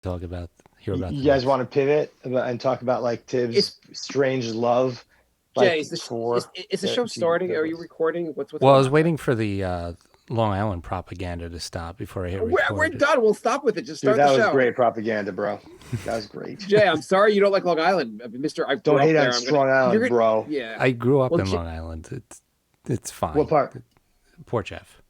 talk about hear about You the guys Knicks. want to pivot and talk about like It's Tibbs' strange love, Jay. like for Is the show the starting? Are you Clippers? recording? What's Well, I going was on, Jay? waiting for the Long Island propaganda to stop before I hit We're record. done. We'll stop with it. Just Dude, start the that was show. great propaganda, bro. That was great. Jay, I'm sorry you don't like Long Island, Mister. I Don't grew up hate on there. Strong You're Island, gonna. bro. Yeah. I grew up Well, in Long Island. It's What fine. part? Poor Jeff.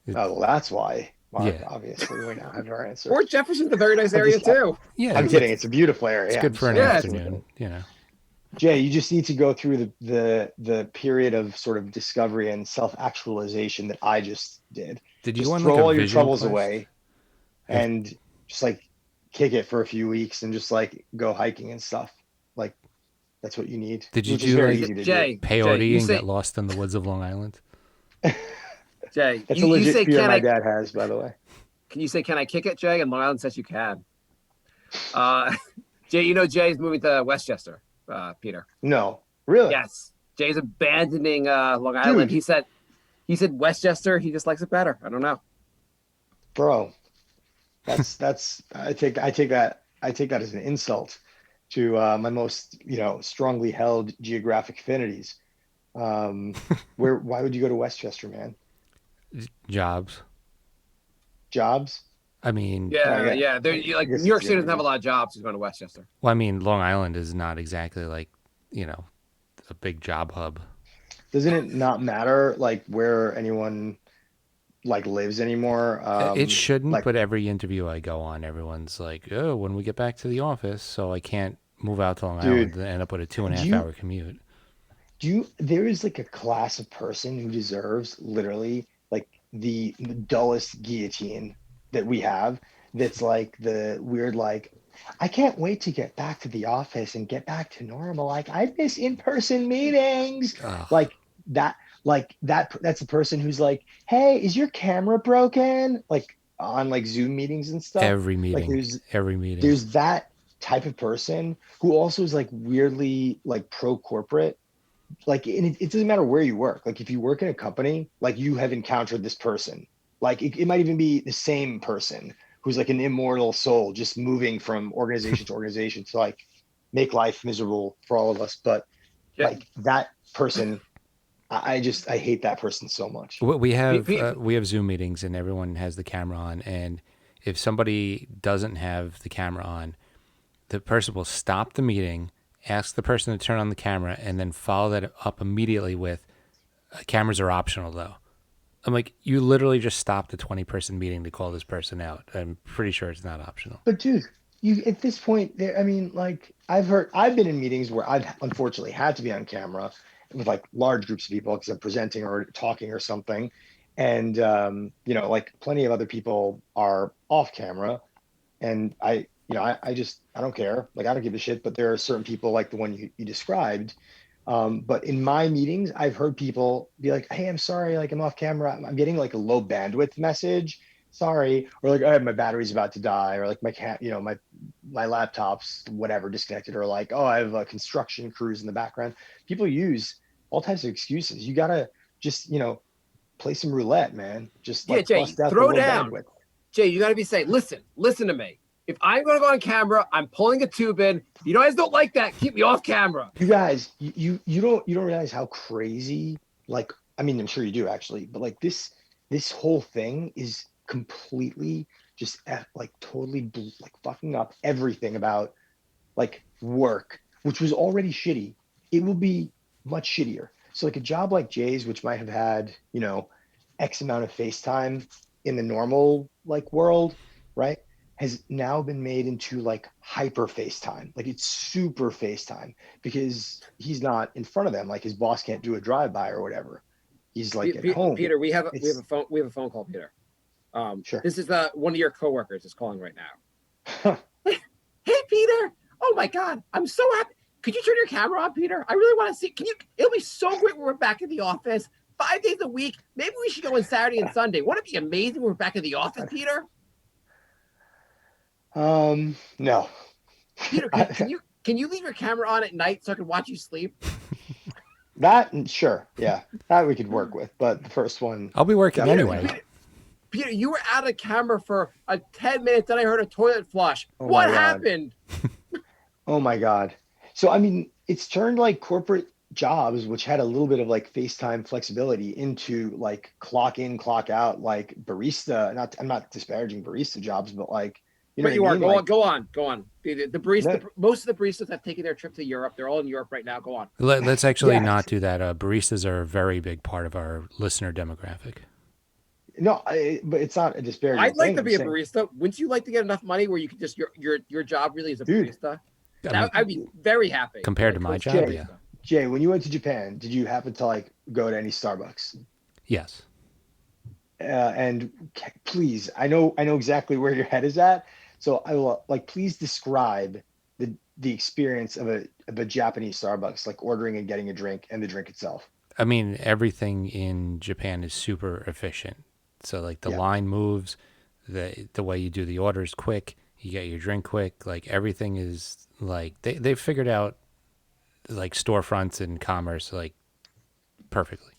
It, Oh, well, that's why, Mark. yeah, Obviously, we now have our answer. Port Jefferson's a very nice I'm area just, too. yeah. I'm kidding. It's a beautiful It's area. I'm good just for an saying. Yeah, afternoon. You know. Jay, you just need to go through the period of sort of discovery and self-actualization that I just did. Did you go Just on like throw a all your vision troubles quest? away Have, and just like kick it for a few weeks and just like go hiking and stuff. Like that's what you need, did you which is do very like easy to do. Jay, peyote you and get say lost in the woods of Long Island? Jay, That's a you legit say fear can my I? dad has, by the way. Can you say can I kick it, Jay? And Long Island says you can. Uh, Jay, Jay's moving to Westchester. Peter. No, really, Yes, Jay's abandoning Long Island. dude, He said Westchester. He just likes it better. I don't know. bro. That's I take that as an insult to my most strongly held geographic affinities. Um, why would you go to Westchester, man? Jobs. Jobs? I mean, Oh Yeah, yeah, yeah. There, I like guess New it's York the City only doesn't have a reason. lot of jobs. He's going to Westchester. Long Island is not exactly like you know a big job hub. Doesn't it not matter like where anyone like lives anymore? It shouldn't, Like, but every interview I go on, everyone's like, "Oh, when we get back to the office," so I can't move out to Long Island dude, and end up with a two and a do half you hour commute. there is like a class of person who deserves literally like the dullest guillotine that we have. That's like the weird like I can't wait to get back to the office and get back to normal. Like I miss in-person meetings. Ugh, Like that, that's the person who's like, hey, is your camera broken? Like on like Zoom meetings and stuff. every Like meeting, there's every meeting. there's that type of person who also is like weirdly like pro corporate. Like and it doesn't matter where you work. Like if you work in a company, like you have encountered this person. Like it might even be the same person who's like an immortal soul just moving from organization to organization to like make life miserable for all of us. But Yeah. like that person, I hate that person so much. We have Zoom meetings and everyone has the camera on, and if somebody doesn't have the camera on, the person will stop the meeting, ask the person to turn on the camera, and then follow that up immediately with, "Cameras are optional, though." I'm like, you literally just stopped a 20-person meeting to call this person out. I'm pretty sure it's not optional. But dude, you at this point, there. I mean, like I've been in meetings where I've unfortunately had to be on camera with like large groups of people because I'm presenting or talking or something, and like plenty of other people are off camera, and I don't care. Like I don't give a shit. But there are certain people like the one you described. But in my meetings, I've heard people be like, "Hey, I'm sorry, like I'm off camera. I'm getting like a low bandwidth message. Sorry," or like, "I have my battery's about to die," or like my cat, my laptop's whatever disconnected, or like, "Oh, I have construction crews in the background." People use all types of excuses. You gotta just play some roulette, man. Just Yeah, like Jay, bust out the throw low down. bandwidth. Jay, you got to be saying, listen to me. If I'm going to go on camera, I'm pulling a tube in. You guys don't like that. Keep me off camera. You guys, you don't realize how crazy, like, I mean, I'm sure you do actually, but like this whole thing is completely just like totally like fucking up everything about like work, which was already shitty. It will be much shittier. So like a job like Jay's, which might have had, X amount of FaceTime in the normal like world, right? Has now been made into like hyper FaceTime. Like it's super FaceTime because he's not in front of them. Like his boss can't do a drive-by or whatever. He's like at home. Peter, we have a It's phone call, Peter. sure. This is one of your coworkers is calling right now. Hey, Peter. Oh my God, I'm so happy. Could you turn your camera on, Peter? I really want to see. Can you? It'll be so great when we're back in the office 5 days a week. Maybe we should go on Saturday and Sunday. Wouldn't it be amazing when we're back in the office, Peter? No. Peter, can you leave your camera on at night so I can watch you sleep? That sure, yeah, that we could work with, but the first one I'll be working definitely anyway. not. Peter, you were out of camera for 10 minutes, then I heard a toilet flush. Oh What my God. happened? Oh my God. So I mean, it's turned like corporate jobs, which had a little bit of like FaceTime flexibility, into like clock in, clock out, like barista. Not, I'm not disparaging barista jobs, but like, you know But what I you are. mean? Go on, Like, go on, go on. The barista, no, most of the baristas have taken their trip to Europe. They're all in Europe right now. Go on. Let's actually yeah, not do that. Baristas are a very big part of our listener demographic. no, but it's not a disparaging I'd like thing. to I'm be a saying, barista. Wouldn't you like to get enough money where you could just your job really is a dude, barista? I That mean, I'd be very happy. compared to Like my toast job, Jay, yeah. barista. Jay, when you went to Japan, did you happen to like go to any Starbucks? Yes. And please, I know exactly where your head is at. So I will like, please describe the experience of a Japanese Starbucks, like ordering and getting a drink and the drink itself. I mean, everything in Japan is super efficient. So like the Yeah. line moves, the way you do the orders quick, you get your drink quick. Like everything is like they've figured out like storefronts and commerce like perfectly.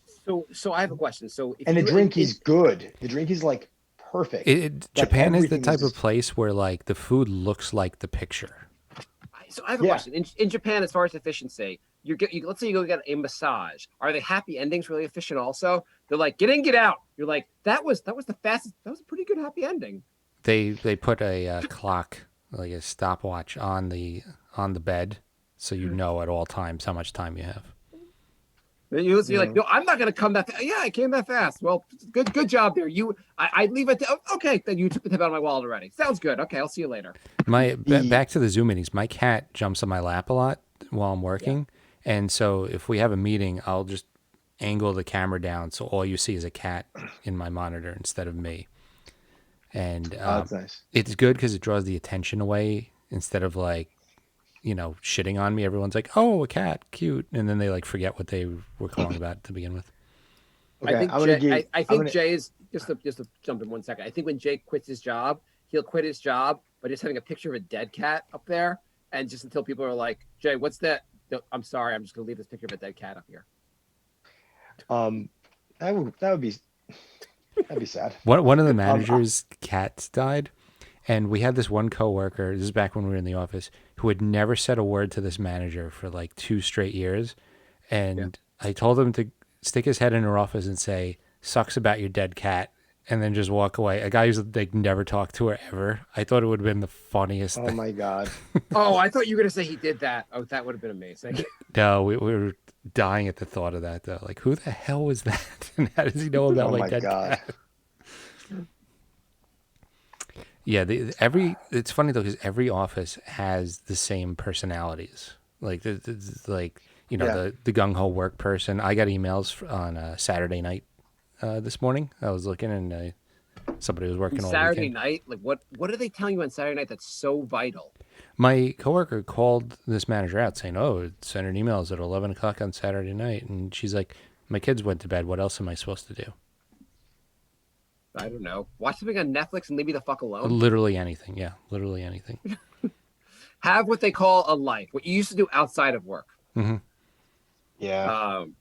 So I have a question. So if And the you drink is good. The drink is like perfect. Like Japan is the everything is type of just, place where like the food looks like the picture. so I have a yeah. question. In Japan, as far as efficiency, let's say you go get a massage. Are the happy endings really efficient? Also, they're like get in, get out. You're like that was the fastest. That was a pretty good happy ending. They put a clock, like a stopwatch on the bed, so you know at all times how much time you have. You're like, no, I'm not going to come that fast. Yeah, I came that fast. Well, good job there. I leave it. Okay, then you took the tip out of my wallet already. Sounds good. Okay, I'll see you later. The Back to the Zoom meetings. My cat jumps on my lap a lot while I'm Yeah. working, and so if we have a meeting, I'll just angle the camera down so all you see is a cat in my monitor instead of me. And Oh, that's nice. it's good because it draws the attention away instead of like shitting on me. Everyone's like, "Oh, a cat, cute," and then they like forget what they were calling about to begin with. I Okay, think I'm gonna Jay. give. I I'm think gonna. Jay is just to jump in 1 second. I think when Jay quits his job, he'll quit his job by just having a picture of a dead cat up there, and just until people are like, Jay, what's that? No, I'm sorry, I'm just gonna leave this picture of a dead cat up here. Um, that'd be sad. One of the Um, managers' cats died, and we had this one coworker. This is back when we were in the office, who had never said a word to this manager for like 2 straight years. Yeah. And I told him to stick his head in her office and say, "Sucks about your dead cat," and then just walk away. A guy who's like never talked to her ever. I thought it would have been the funniest oh thing. my God. Oh, I thought you were gonna say he did that. Oh, that would have been amazing. No, we were dying at the thought of that though. Like, who the hell was that? And how does he know about Oh my my dead God. cat? Yeah, it's funny though because every office has the same personalities. Like like Yeah. the gung ho work person. I got emails on Saturday night this morning. I was looking and somebody was working all Saturday weekend. night, like what are they telling you on Saturday night that's so vital? My coworker called this manager out saying, "Oh, sent an emails at 11 o'clock on Saturday night," and she's like, "My kids went to bed. What else am I supposed to do?" I don't know. Watch something on Netflix and leave me the fuck alone. Literally anything. Yeah, literally anything. Have what they call a life, what you used to do outside of work. Hmm. Yeah. Um,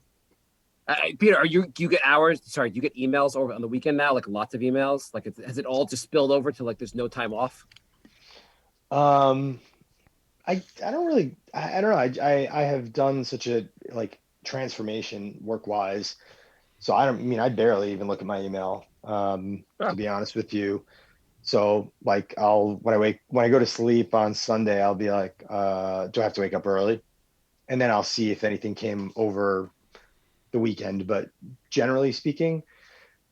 Peter, do you get hours? Sorry, do you get emails over on the weekend now? Like lots of emails? Like has it all just spilled over to like there's no time off? Um, I don't really, I don't know. I have done such a like transformation work wise. So I don't I mean, I barely even look at my email, to Oh, be honest with you. So like when I go to sleep on Sunday, I'll be like, do I have to wake up early? And then I'll see if anything came over the weekend. But generally speaking,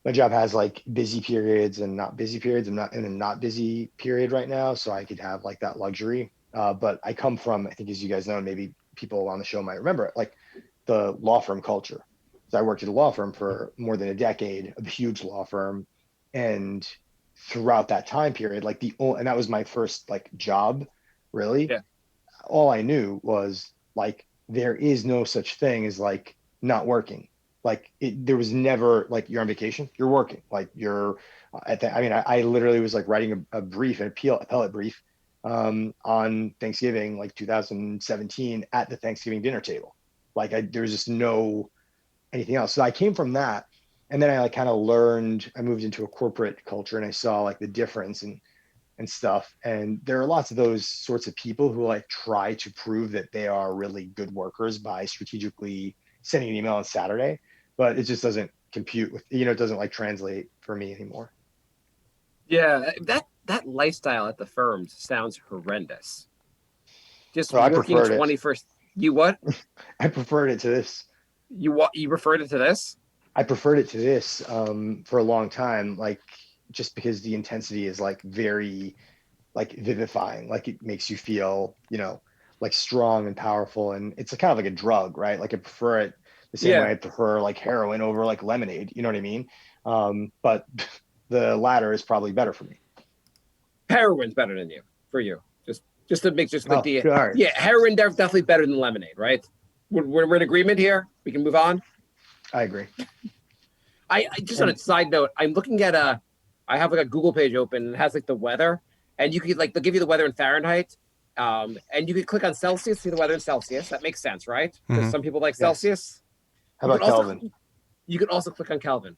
my job has like busy periods and not busy periods. I'm not in a not busy period right now, so I could have like that luxury. But I come from, I think, as you guys know, and maybe people on the show might remember it, like the law firm culture. So I worked at a law firm for more than a decade, a huge law firm, and throughout that time period, like and that was my first like job, really. yeah. All I knew was like there is no such thing as like not working. Like there was never like you're on vacation, you're working. Like you're at the, I mean, I literally was like writing a brief, an appellate brief, on Thanksgiving, like 2017, at the Thanksgiving dinner table. Like there was just no anything else. So I came from that, And then I like kind of learned, I moved into a corporate culture and I saw like the difference and stuff. And there are lots of those sorts of people who like try to prove that they are really good workers by strategically sending an email on Saturday, but it just doesn't compute with, it doesn't like translate for me anymore. Yeah, that lifestyle at the firms sounds horrendous. Just So I working preferred it. 21st. You what? I preferred it to this. You referred it to this? I preferred it to this for a long time, like just because the intensity is like very like vivifying, like it makes you feel, like strong and powerful, and it's kind of like a drug, right? Like I prefer it the same way Yeah. I prefer like heroin over like lemonade. You know what I mean? But the latter is probably better for me. Heroin's better than you for you. Just to make just like Oh, the sure. yeah, heroin definitely better than lemonade, right? We're in agreement here. We can move on. I agree. I just on a side note, I'm looking at I have like a Google page open and it has like the weather, and you could like they'll give you the weather in Fahrenheit, and you could click on Celsius, see the weather in Celsius. That makes sense, right? Because some people like Yes. Celsius. How about Kelvin? You could also click on Kelvin.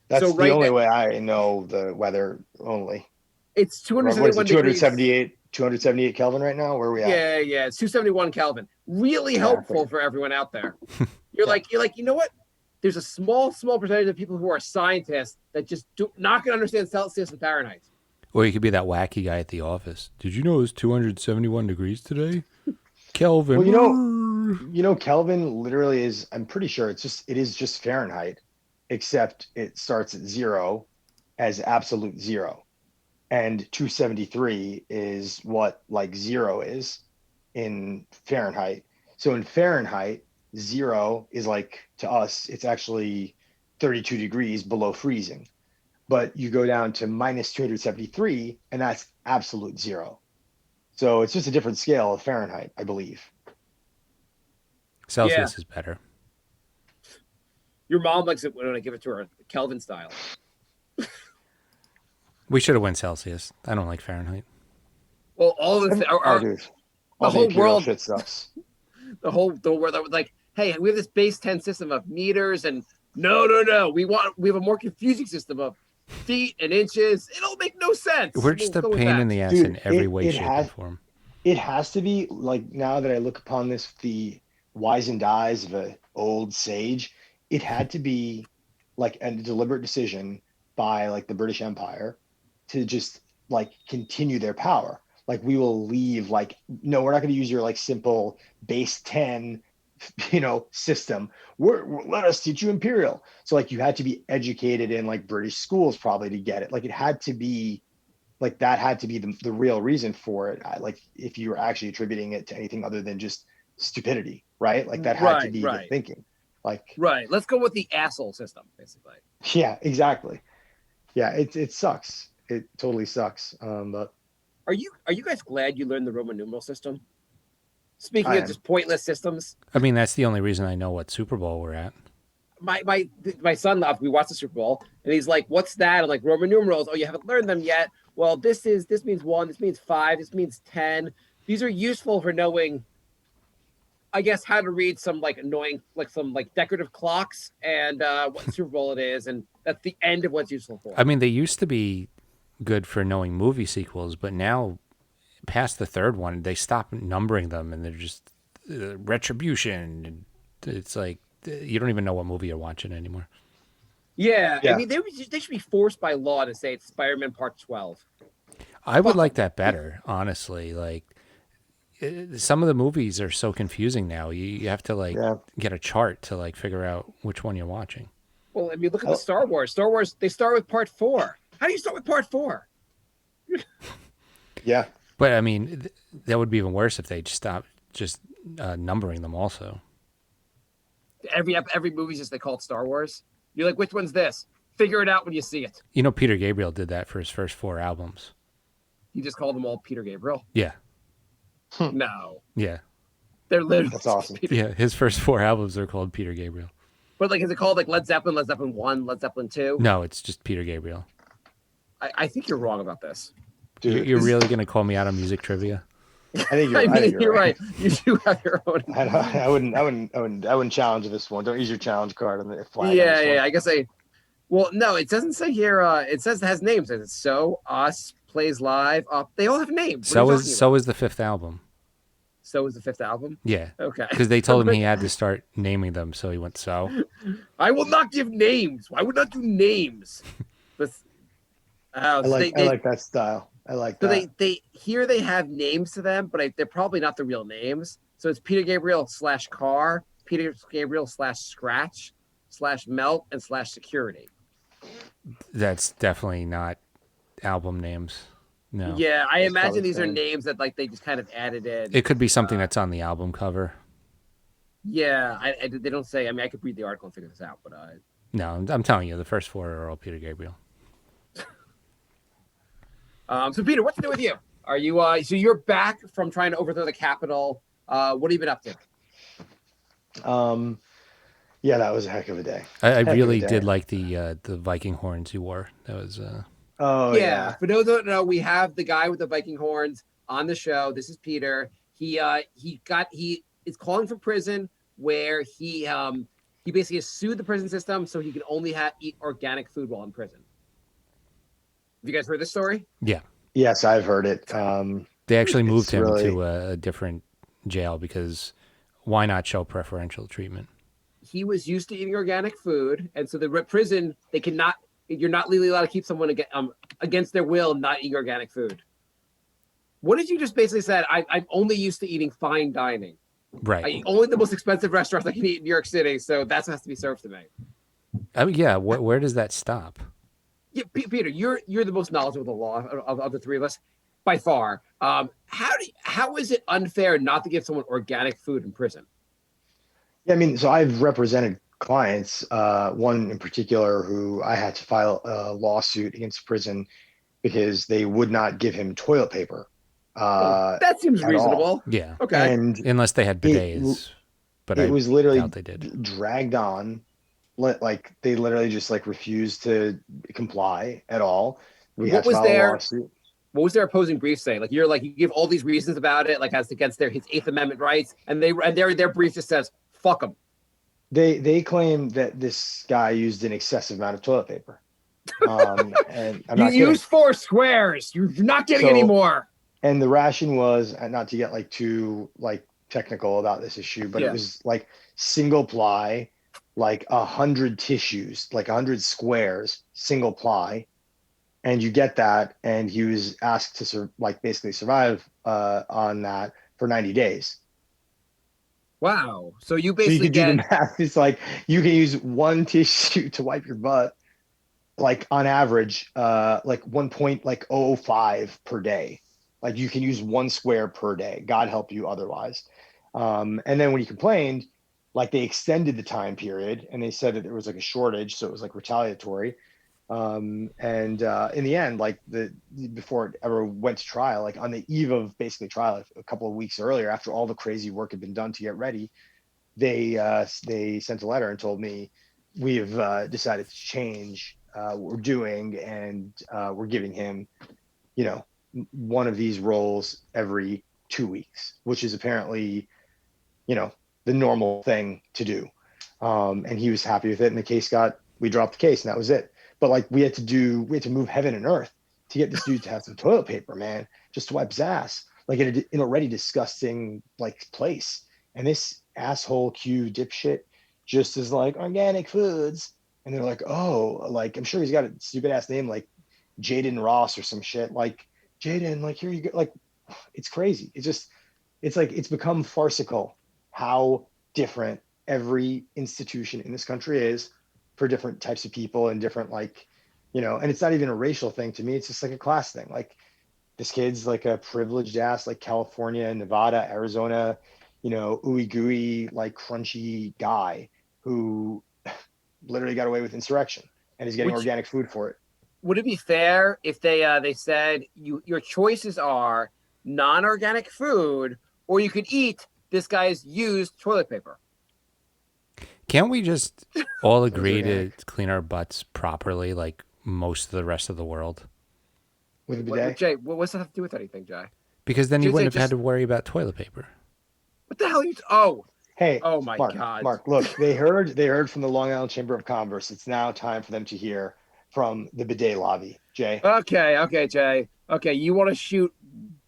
That's so the right only now, way I know the weather only. it's What is 271 it, degrees. 278 Kelvin right now? Where are we at? Yeah, it's 271 Kelvin. Really helpful for everyone out there. You're like, you know what? There's a small percentage of people who are scientists that just do not going to understand Celsius and Fahrenheit. Or you could be that wacky guy at the office. Did you know it was 271 degrees today? Kelvin. Well, Kelvin literally is, I'm pretty sure it is just Fahrenheit, except it starts at 0 as absolute 0. And 273 is what like 0 is in Fahrenheit. So in Fahrenheit, 0 is like, to us, it's actually 32 degrees below freezing. But you go down to minus 273, and that's absolute 0. So it's just a different scale of Fahrenheit, I believe. Celsius is better. Your mom likes it when I give it to her Kelvin style. We should have went Celsius. I don't like Fahrenheit. Well, all of this, the whole world shit sucks. the world that was like, hey, we have this base 10 system of meters, and no, we have a more confusing system of feet and inches. It'll make no sense. We're just a pain in the ass in every way, shape, and form. It has to be, like, now that I look upon this, the wizened eyes of an old sage, it had to be like a deliberate decision by like the British Empire to just like continue their power. Like, we will leave, like, no, we're not going to use your like simple base 10 system. Let us teach you imperial. So like, you had to be educated in like British schools probably to get it. Like, it had to be like, that had to be the real reason for it. Like, if you were actually attributing it to anything other than just stupidity, right? Like, that had to be the thinking. Like, right, let's go with the asshole system, basically. Yeah, exactly. Yeah, it sucks. It totally sucks. But are you guys glad you learned the Roman numeral system? Speaking of just pointless systems. I mean, that's the only reason I know what Super Bowl we're at. My son left. We watched the Super Bowl, and he's like, "What's that?" I'm like, "Roman numerals." Oh, you haven't learned them yet. Well, this means 1. This means 5. This means 10. These are useful for knowing, I guess, how to read some like annoying, like some like decorative clocks and what Super Bowl it is, and that's the end of what's useful for. I mean, they used to be good for knowing movie sequels, but now, past the third one, they stop numbering them, and they're just retribution. It's like you don't even know what movie you're watching anymore. Yeah. I mean, they should be forced by law to say it's Spider-Man Part 12. I would like that better, honestly. Like, some of the movies are so confusing now. You have to like get a chart to like figure out which one you're watching. Well, I mean, look at the Star Wars. Star Wars, they start with Part 4. How do you start with Part 4? Yeah. But I mean, that would be even worse if they stopped just numbering them also. Every movie just they call it Star Wars. You're like, which one's this? Figure it out when you see it. You know, Peter Gabriel did that for his first 4 albums. You just called them all Peter Gabriel? Yeah. No. Yeah. They're literally That's awesome. Yeah, his first 4 albums are called Peter Gabriel. But like, is it called like Led Zeppelin 1, Led Zeppelin 2? No, it's just Peter Gabriel. I think you're wrong about this. Dude, you're really going to call me out on music trivia? I think you're right. You do have your own. I wouldn't challenge this one. Don't use your challenge card on the flag. Yeah. I guess Well, no, it doesn't say here. It says it has names. It's So, Us, Plays Live. They all have names. What are you talking So about? is the fifth album. So is the fifth album. Yeah, Okay. because they told him he had to start naming them, so he went so. I will not give names. I would not do names. But I so like that style. I like so that. they here they have names to them, but they're probably not the real names. So it's Peter Gabriel slash Car, Peter Gabriel slash Scratch slash Melt, and slash Security. That's definitely not album names. No, Yeah, I That's probably imagine the these are same. names that like they just kind of added in. it could be something that's on the album cover. Yeah, they don't say. I mean, I could read the article and figure this out, but No, I'm telling you, the first four are all Peter Gabriel. so Peter, what's new with you? Are you so you're back from trying to overthrow the Capitol? What have you been up to? Yeah, that was a heck of a day. I Heck of a really day. did like the Viking horns you wore. That was Oh Yeah, yeah. for those who don't know, we have the guy with the Viking horns on the show. This is Peter. He is calling for prison where he basically has sued the prison system so he can only eat organic food while in prison. Have you guys heard this story? yeah. Yes, I've heard it. They actually moved It's him really to a different jail because why not show preferential treatment? He was used to eating organic food, and so the prison they cannot. You're not legally allowed to keep someone against their will not eating organic food. What did you just basically said? I'm only used to eating fine dining. Right. I eat only the most expensive restaurants I can eat in New York City, so that's what has to be served to me. I mean, yeah. Where does that stop? Yeah, Peter, you're the most knowledgeable of the law of the three of us by far. How is it unfair not to give someone organic food in prison? Yeah, I mean, so I've represented clients, one in particular who I had to file a lawsuit against the prison because they would not give him toilet paper Well, that seems at all. reasonable. Yeah. Okay. And Unless they had it bidets, but it I was literally doubt they did. dragged on. Like they literally just like refused to comply at all. We had What to was file a their lawsuit. what was their opposing brief saying? Like you give all these reasons about it, like as against his Eighth Amendment rights, and their brief just says fuck them. They claim that this guy used an excessive amount of toilet paper. And I'm You not kidding. use four squares. You're not getting any So, more. and the ration was, and not to get like too like technical about this issue, but Yeah. it was like single ply, like 100 tissues, like 100 squares, single ply, and you get that. And he was asked to basically survive on that for 90 days. Wow. So you So you basically could do the get math. It's like you can use one tissue to wipe your butt, like on average, like 1.05 per day. Like you can use one square per day. God help you otherwise. And then when he complained, like they extended the time period and they said that there was like a shortage, so it was like retaliatory. And in the end, like before it ever went to trial, like on the eve of basically trial, a couple of weeks earlier, after all the crazy work had been done to get ready, they sent a letter and told me we have decided to change what we're doing, and we're giving him, one of these roles every 2 weeks, which is apparently, the normal thing to do. And he was happy with it, and we dropped the case, and that was it. But like we had to move heaven and earth to get this dude to have some toilet paper, man, just to wipe his ass, like in an already disgusting like place. And this asshole Q dipshit just is like organic foods. And they're like, oh, like I'm sure he's got a stupid ass name like Jaden Ross or some shit. Like Jaden, like here you go. Like it's crazy. It's like it's become farcical how different every institution in this country is for different types of people and different and it's not even a racial thing to me. It's just like a class thing. Like this kid's like a privileged ass, like California, Nevada, Arizona, ooey gooey, like crunchy guy who literally got away with insurrection and is getting organic food for it. Would it be fair if they said your choices are non-organic food or you could eat this guy's used toilet paper? Can't we just all agree to clean our butts properly like most of the rest of the world? With a bidet? Jay, what's that have to do with anything, Jay? Because then you wouldn't have had to worry about toilet paper. What the hell are you? Oh, Hey, Oh my Mark, God. Mark, look, they heard from the Long Island Chamber of Commerce. It's now time for them to hear from the bidet lobby. Jay. Okay, Jay. Okay, you want to shoot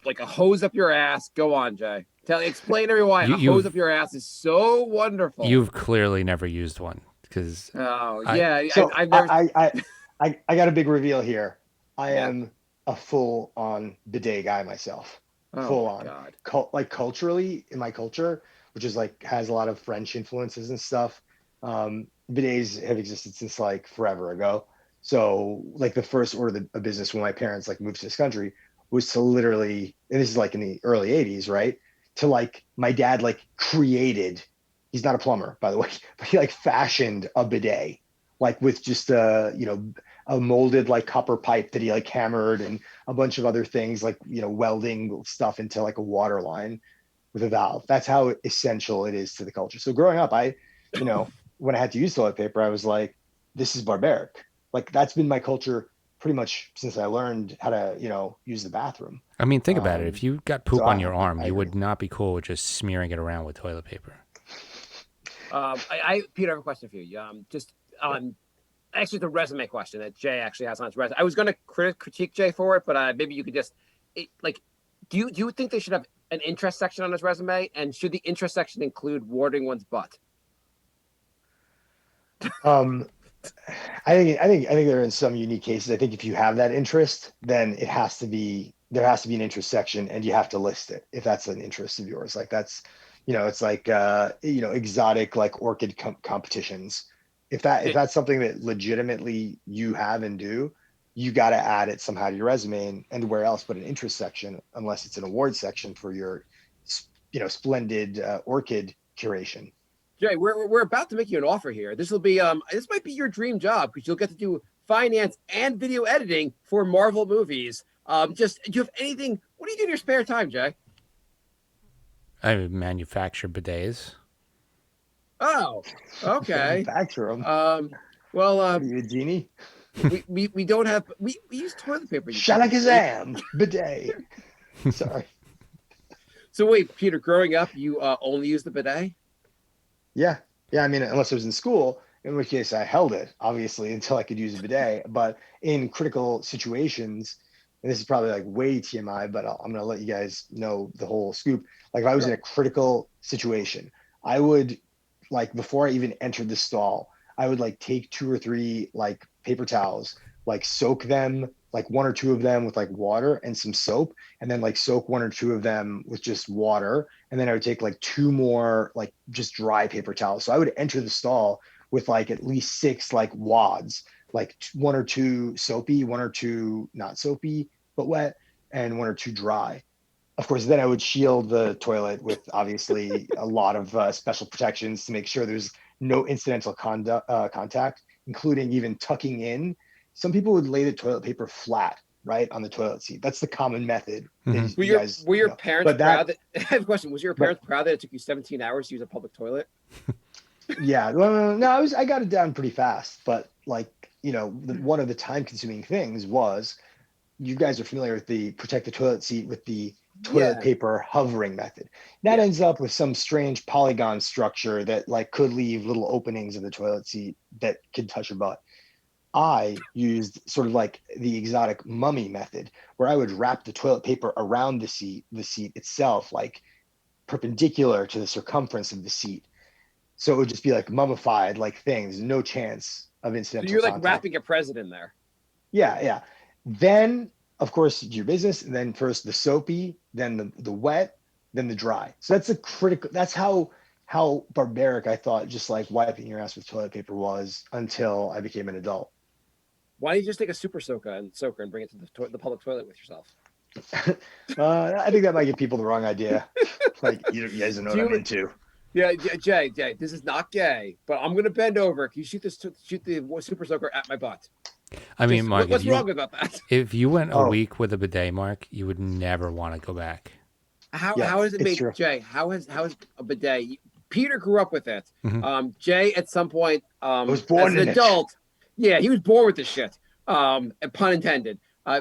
like a hose up your ass? Go on, Jay. Explain to me why You a hose you've up your ass is so wonderful. you've clearly never used one because Oh I yeah, So I've never. I got a big reveal here. I Yeah. am a full on bidet guy myself. Oh Full my on. God. Like culturally in my culture, which is like has a lot of French influences and stuff. Bidets have existed since like forever ago. So like the first order of business when my parents like moved to this country was to literally, and this is like in the early 80s, right? To like my dad like created, he's not a plumber, by the way, but he like fashioned a bidet, like with just a molded like copper pipe that he like hammered and a bunch of other things like welding stuff into like a water line with a valve. That's how essential it is to the culture. So growing up, you know, when I had to use toilet paper, I was like, this is barbaric. Like that's been my culture pretty much since I learned how to, use the bathroom. I mean, think about it. Um, If you got so poop on your arm, I you agree. would not be cool with just smearing it around with toilet paper. Peter, I have a question for you. Just actually the resume question that Jay actually has on his resume. I was going to critique Jay for it, but maybe you could just like, do you think they should have an interest section on his resume, and should the interest section include warding one's butt? Um, I think there are in some unique cases. I think if you have that interest, then there has to be an interest section, and you have to list it if that's an interest of yours. Like that's, it's like exotic like orchid competitions. If Did, that's something that legitimately you have and do, you got to add it somehow to your resume and where else but an interest section, unless it's an award section for your splendid orchid curation. Jay, we're about to make you an offer here. This might be your dream job because you'll get to do finance and video editing for Marvel movies. Just do you have anything? What do you do in your spare time, Jay? I manufacture bidets. Oh, okay. Manufacture them. Um, well, What are you, a genie? we don't have we use toilet paper. You stupid freak. Shalakazam bidet. Sorry. So wait, Peter, growing up, you only used the bidet? Yeah. Yeah. I mean, unless I was in school, in which case I held it, obviously, until I could use a bidet. But in critical situations, and this is probably like way TMI, but I'm going to let you guys know the whole scoop. Like if I was in Sure. a critical situation, I would like before I even entered the stall, I would like take two or three like paper towels, like soak them, like one or two of them with like water and some soap, and then like soak one or two of them with just water. And then I would take like two more like just dry paper towels. So I would enter the stall with like at least six like wads, like one or two soapy, one or two not soapy but wet, and one or two dry. Of course, then I would shield the toilet with obviously a lot of special protections to make sure there's no incidental contact, including even tucking in. Some people would lay the toilet paper flat, right, on the toilet seat. That's the common method that Hmm. you guys, Were your parents but proud that I have a question? Was your but parents proud that it took you 17 hours to use a public toilet? yeah, well, no, I got it down pretty fast. But like, one of the time consuming things was you guys are familiar with the protect the toilet seat with the toilet Yeah, paper hovering method. That yeah. ends up with some strange polygon structure that like could leave little openings in the toilet seat that could touch your butt. I used sort of like the exotic mummy method where I would wrap the toilet paper around the seat itself, like perpendicular to the circumference of the seat. So it would just be like mummified like things, no chance of So incidental you're like contact. wrapping a president there. Yeah, yeah. Then, of course, do your business. And then first the soapy, then the wet, then the dry. So that's a critical. That's how barbaric I thought just like wiping your ass with toilet paper was until I became an adult. Why don't you just take a super soaker and bring it to the public toilet with yourself? I think that might give people the wrong idea. Like you guys don't know Do what I'm you? into. Yeah, Jay, this is not gay, but I'm gonna bend over. Can you shoot the super soaker at my butt? I mean, Just Mark, what's wrong about that? if you went a Oh, week with a bidet, Mark, you would never want to go back. yeah, How has it it's made true. Jay? How is a bidet? Peter grew up with it. Hmm. Jay at some point, I was as born an in it. adult, yeah, he was born with this shit. And pun intended.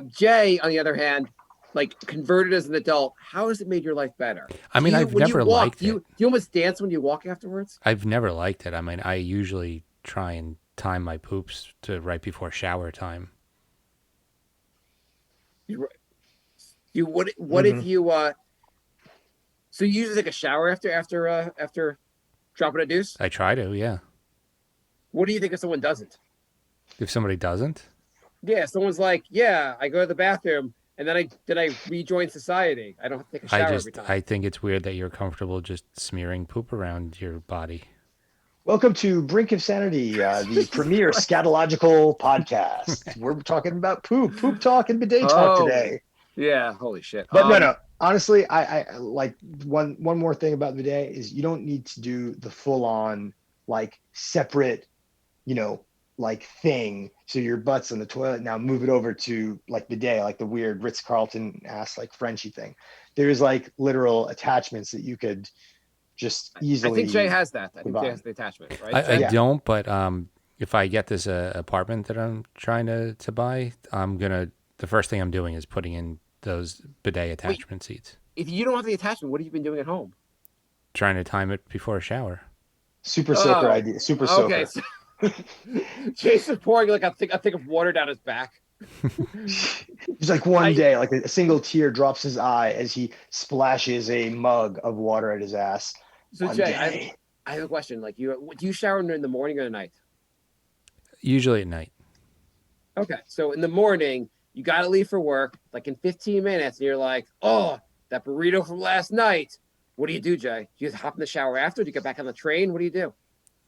Jay, on the other hand, like converted as an adult, how has it made your life better? I mean, I've never liked it. Do you almost dance when you walk afterwards? I've never liked it. I mean, I usually try and time my poops to right before shower time. What if you so you usually take a shower after dropping a deuce? I try to, yeah. What do you think if someone doesn't? If somebody doesn't, Yeah, someone's like, yeah, I go to the bathroom and then I rejoin society. I don't take a shower every time. I think it's weird that you're comfortable just smearing poop around your body. Welcome to Brink of Sanity, the premier scatological podcast. We're talking about poop talk, and bidet talk today. Yeah, holy shit. But no. Honestly, I like one more thing about bidet is you don't need to do the full on like separate, like thing. So your butt's in the toilet now. Move it over to like bidet, like the weird Ritz-Carlton ass like Frenchy thing. There's like literal attachments that you could just easily. I think Jay has that. I think Jay has the attachment, right? I don't, but if I get this apartment that I'm trying to buy, the first thing I'm doing is putting in those bidet attachment seats. If you don't have the attachment, what have you been doing at home? Trying to time it before a shower. Super soaker idea. Super soaker. Okay. So Jason's pouring like a thing of water down his back. It's like one day, like a single tear drops his eye as he splashes a mug of water at his ass. So Jay, I have a question. Like, do you shower in the morning or the night? Usually at night. Okay, so in the morning, you got to leave for work, like in 15 minutes, and you're like, oh, that burrito from last night. What do you do, Jay? Do you hop in the shower after? Do you get back on the train? What do you do?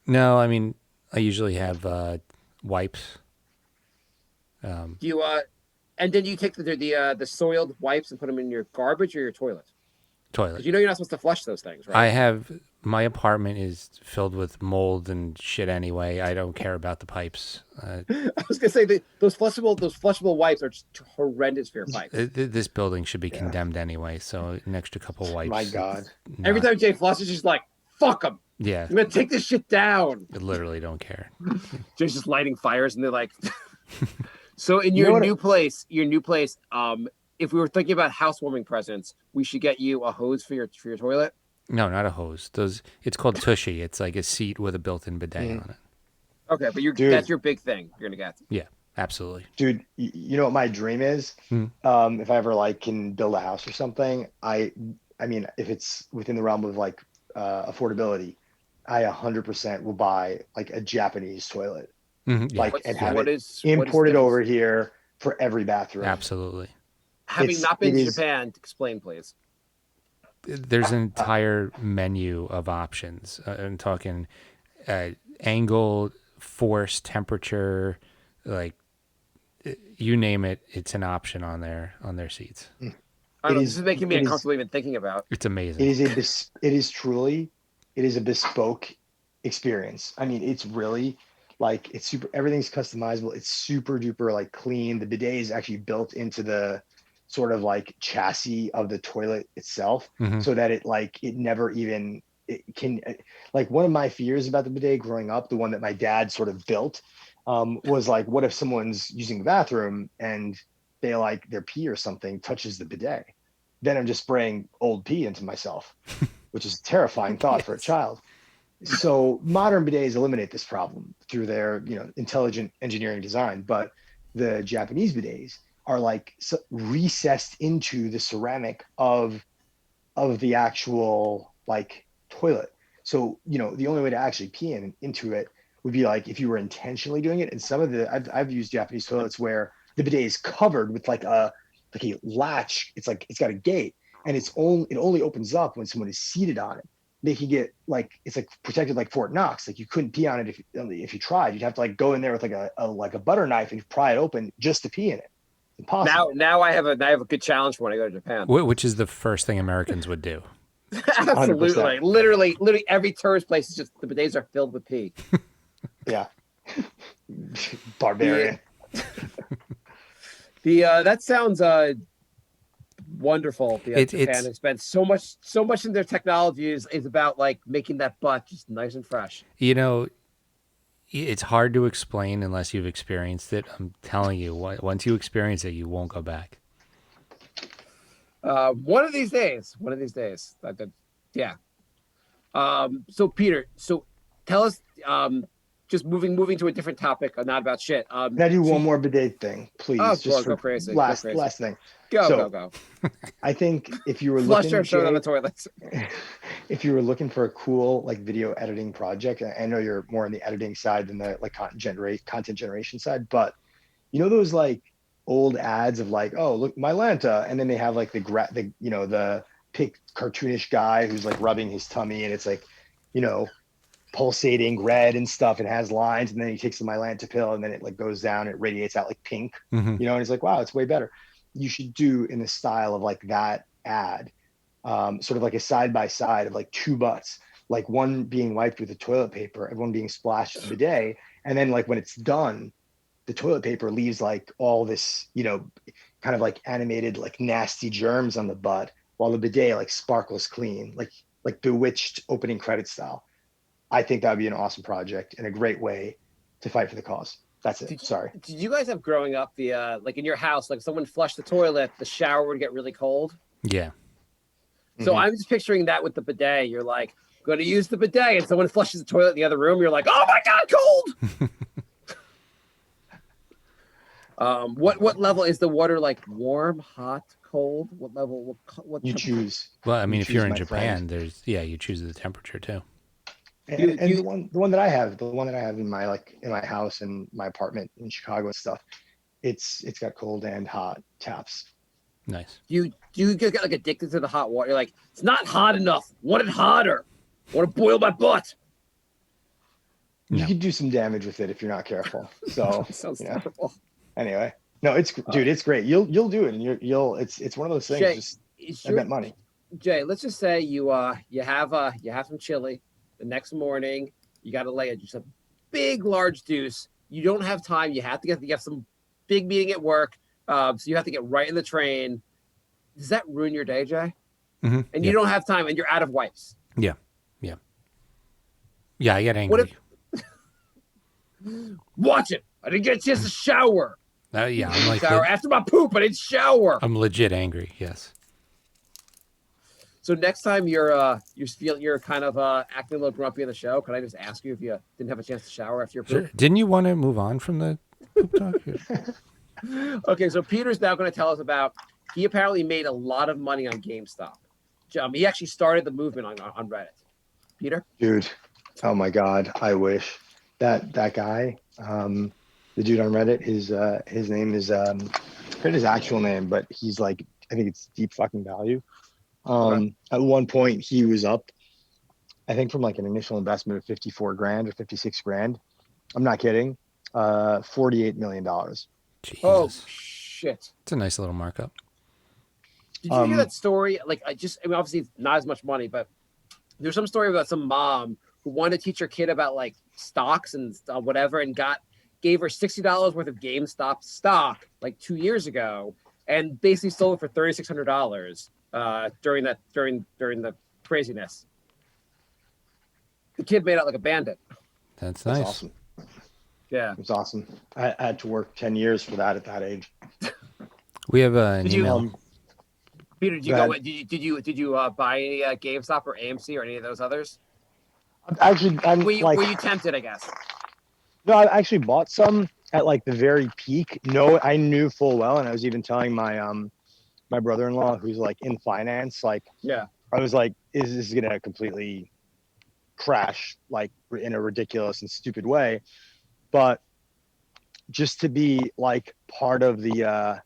No, I mean, I usually have wipes. Do you and then you take the soiled wipes and put them in your garbage or your toilet? Toilet. Because you're not supposed to flush those things, right? My apartment is filled with mold and shit anyway. I don't care about the pipes. I was gonna say those flushable wipes are just horrendous for your pipes. This building should be condemned anyway. So an extra couple wipes. My God! Every time Jay flushes, he's like, "Fuck them." Yeah, I'm gonna take this shit down. I literally don't care. Jay's just lighting fires, and they're like. So in your new place, if we were thinking about housewarming presents, we should get you a hose for your toilet. No, not a hose. It's called Tushy. It's like a seat with a built-in bidet on it. Okay, but that's your big thing. You're gonna get. Yeah, absolutely. Dude, you know what my dream is? If I ever like can build a house or something, I mean, if it's within the realm of like affordability, I 100% will buy like a Japanese toilet. Yeah. And have it imported over here for every bathroom. Absolutely. Having not been to Japan, explain, please. There's an entire menu of options. I'm talking angle, force, temperature, like you name it. It's an option on their seats. This is making me uncomfortable even thinking about. It's amazing. It is a bespoke experience. I mean, it's really. Like it's everything's customizable. It's super duper like clean. The bidet is actually built into the sort of like chassis of the toilet itself, so that it never even can. Like one of my fears about the bidet growing up, the one that my dad sort of built, was like, what if someone's using the bathroom and their pee or something touches the bidet? Then I'm just spraying old pee into myself, which is a terrifying thought for a child. So modern bidets eliminate this problem through their, intelligent engineering design, but the Japanese bidets are like recessed into the ceramic of the actual like toilet. So, the only way to actually pee into it would be like if you were intentionally doing it. And some of I've used Japanese toilets where the bidet is covered with like a latch. It's like it's got a gate, and it only opens up when someone is seated on it. They could get it's like protected like Fort Knox. Like you couldn't pee on it if you tried. You'd have to like go in there with like a butter knife and pry it open just to pee in it. Impossible. Now I have a good challenge for when I go to Japan. Which is the first thing Americans would do. Absolutely. 100%. Literally every tourist place is just the bidets are filled with pee. Yeah. Barbarian. That sounds wonderful. Japan has spent so much in their technology is about like making that butt just nice and fresh. It's hard to explain unless you've experienced it. I'm telling you, once you experience it, you won't go back. One of these days. Yeah. So Peter, so tell us, just moving to a different topic, not about shit. Can I do So one more bidet thing, oh, please? Just go for crazy, go last crazy, last thing. go So go. I think if you were Flush our looking, show down the Jay, toilets. if you were looking for a cool like video editing project, I know you're more on the editing side than the like content generation side, but you know those like old ads of like, oh look, Mylanta, and then they have like the the pic cartoonish guy who's like rubbing his tummy, and it's like, you know, pulsating red and stuff. It has lines, and then he takes the Mylanta pill, and then it like goes down, it radiates out like pink, Mm-hmm. you know, and he's like, wow, it's way better. You should do in the style of like that ad, sort of like a side by side of like two butts, like one being wiped with the toilet paper and one being splashed with the bidet. And then like when it's done, the toilet paper leaves like all this, you know, kind of like animated, like nasty germs on the butt, while the bidet like sparkles clean, like Bewitched opening credit style. I think that would be an awesome project and a great way to fight for the cause. That's it. Did you, Sorry. did you guys have growing up the like in your house, like someone flushed the toilet, the shower would get really cold? Yeah. So Mhm. I'm just picturing that with the bidet. You're like, going to use the bidet, and someone flushes the toilet in the other room. You're like, oh my god, cold. What level is the water, like warm, hot, cold? What level? What You temperature? choose. Well, I You mean, if you're choose, in my Japan, friend. there's you choose the temperature too. and, You and you the one that I have, the one that I have in my like in my house and my apartment in Chicago and stuff, it's got cold and hot taps. Nice. you get like addicted to the hot water. You're like, it's not hot enough. Want it hotter. Want to boil my butt. You No. could do some damage with it if you're not careful. So, That sounds you know, terrible. anyway, no, it's Uh, dude, it's great. You'll do it, and you'll it's one of those things. Jay, Just is I your bet money. Jay? Let's just say you have some chili. The next morning, you got to lay just a big large deuce. You don't have time. You have some big meeting at work. So you have to get right in the train. Does that ruin your day, Jay? Mm-hmm. And you Yeah. don't have time, and you're out of wipes. Yeah. Yeah. Yeah. I get What if angry. watch it? I didn't get a chance to shower. Yeah. I'm like, Shower after my poop. I didn't shower. I'm legit angry. Yes. So next time you're kind of acting a little grumpy in the show, can I just ask you if you didn't have a chance to shower after your poop? Sure. Didn't you want to move on from the poop talk? Okay, so Peter's now going to tell us about. He apparently made a lot of money on GameStop. He actually started the movement on Reddit. Peter, Dude, oh my God, I wish that guy, the dude on Reddit, his name is I forget his actual name, but he's like, I think it's Deep Fucking Value. okay. At one point he was up, I think from like an initial investment of 54 grand or 56 grand. I'm not kidding. $48 million. Oh Jesus. shit! It's a nice little markup. Did you hear that story? Like, I mean, obviously it's not as much money, but there's some story about some mom who wanted to teach her kid about like stocks and whatever, and gave her $60 worth of GameStop stock like 2 years ago, and basically sold it for $3,600 during the craziness. The kid made out like a bandit. That's That's nice. awesome. Yeah. It's awesome. I had to work 10 years for that at that age. We have an Did you- email. Peter, did you Go go? ahead. Did you buy any GameStop or AMC or any of those others? Actually, I'm Were like, you tempted? I guess. no, I actually bought some at like the very peak. No, I knew full well, and I was even telling my brother-in-law who's like in finance, like Yeah. I was like, is this gonna completely crash like in a ridiculous and stupid way? But just to be like part of the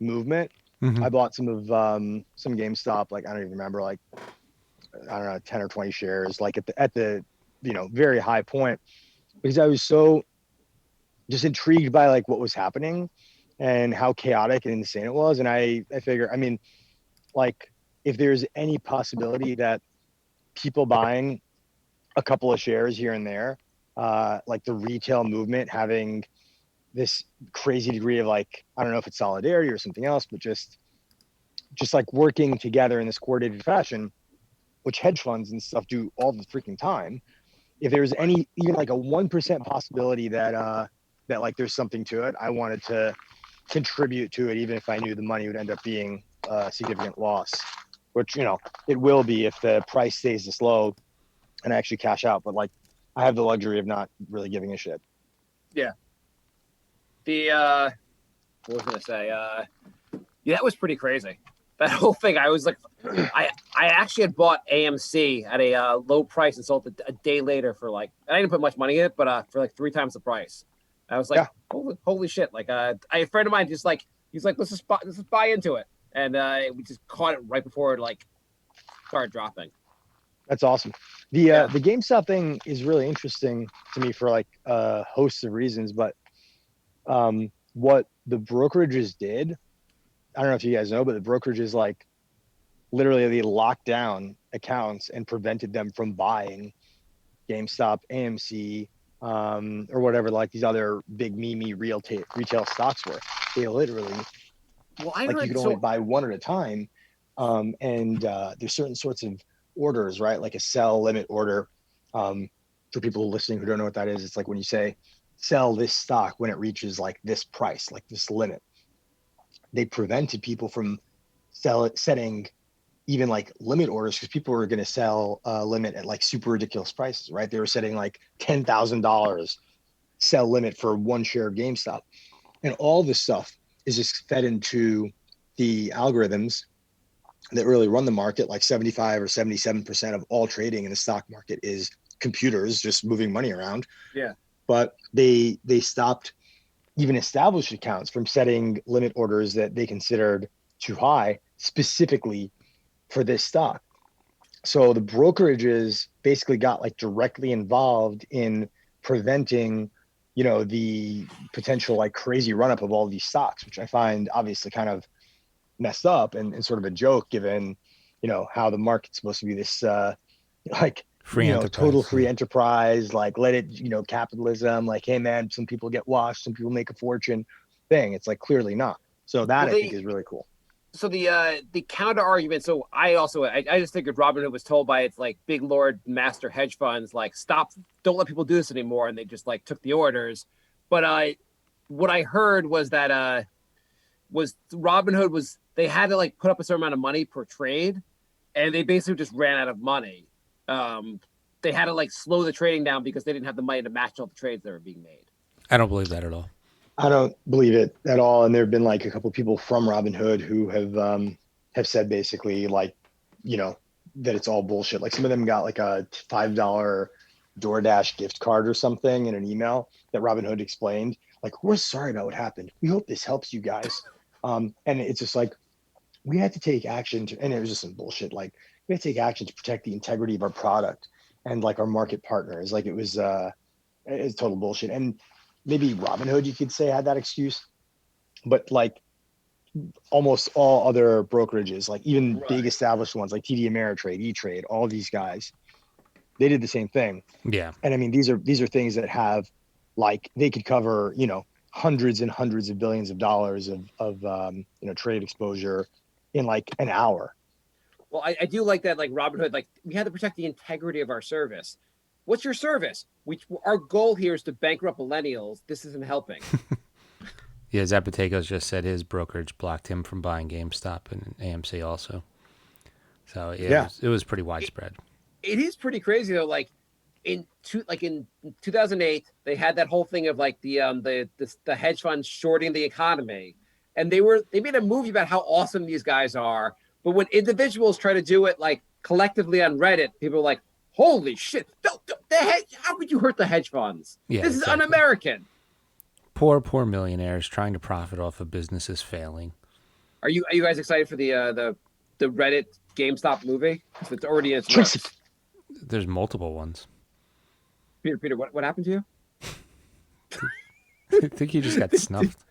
movement, Mhm. I bought some GameStop, like I don't even remember, like I don't know, 10 or 20 shares, like at the very high point, because I was so just intrigued by like what was happening and how chaotic and insane it was. And I figure, I mean, like if there's any possibility that people buying a couple of shares here and there, like the retail movement having this crazy degree of like, I don't know if it's solidarity or something else, but just like working together in this coordinated fashion, which hedge funds and stuff do all the freaking time. If there's any even like a 1% possibility that like there's something to it, I wanted to contribute to it, even if I knew the money would end up being significant loss, which, it will be if the price stays this low and I actually cash out. But like, I have the luxury of not really giving a shit. Yeah. What was I gonna say? Yeah, that was pretty crazy. That whole thing. I was like, I actually had bought AMC at a low price and sold it a day later for like, I didn't put much money in it, but for like 3 times the price. I was like, holy shit! Like, a friend of mine just like, he's like, let's just buy into it, and we just caught it right before it like started dropping. That's awesome. The GameStop thing is really interesting to me for like a host of reasons, but what the brokerages did, I don't know if you guys know, but the brokerages like literally they locked down accounts and prevented them from buying GameStop, AMC, or whatever like these other big retail stocks were. They literally, you could only buy one at a time, and there's certain sorts of orders, right? Like a sell limit order. For people listening who don't know what that is, it's like when you say sell this stock when it reaches like this price, like this limit. They prevented people from setting even like limit orders because people were going to sell a limit at like super ridiculous prices, right? They were setting like $10,000 sell limit for one share of GameStop. And all this stuff is just fed into the algorithms that really run the market. Like 75 or 77% of all trading in the stock market is computers just moving money around. Yeah. But they stopped even established accounts from setting limit orders that they considered too high specifically for this stock. So the brokerages basically got like directly involved in preventing, the potential like crazy run up of all these stocks, which I find obviously kind of messed up and sort of a joke given, how the market's supposed to be this like Free enterprise, total free enterprise, like let it, capitalism, like, hey man, some people get washed, some people make a fortune thing. It's like clearly not. So that I think is really cool. So the counter argument. So I just figured Robinhood was told by its like big lord master hedge funds like stop, don't let people do this anymore, and they just like took the orders. But what I heard was that was Robinhood was they had to like put up a certain amount of money per trade, and they basically just ran out of money. They had to like slow the trading down because they didn't have the money to match all the trades that were being made. I don't believe that at all. I don't believe it at all. And there have been like a couple of people from Robinhood who have said basically like, that it's all bullshit. Like some of them got like a $5 DoorDash gift card or something in an email that Robinhood explained. Like, we're sorry about what happened. We hope this helps you guys. And it's just like, we had to take action and it was just some bullshit. Like we had to take action to protect the integrity of our product and like our market partners. Like it's total bullshit. And maybe Robinhood, you could say, had that excuse, but like almost all other brokerages, like even big established ones like TD Ameritrade, E-Trade, all these guys, they did the same thing. Yeah. And I mean, these are things that have like, they could cover, hundreds and hundreds of billions of dollars of trade exposure in like an hour. Well, I do like that, like Robinhood, like we had to protect the integrity of our service. What's your service? Our goal here is to bankrupt millennials. This isn't helping. Yeah, Zapateco's just said his brokerage blocked him from buying GameStop and AMC also. So yeah. It was pretty widespread. It is pretty crazy though. Like in 2008, they had that whole thing of like the hedge funds shorting the economy, and they made a movie about how awesome these guys are. But when individuals try to do it like collectively on Reddit, people are like, holy shit, how could you hurt the hedge funds? Yeah, this is un-American. Poor millionaires trying to profit off of businesses failing. Are you guys excited for the Reddit GameStop movie? It's already in its works. There's multiple ones. Peter, what happened to you? I think you just got snuffed.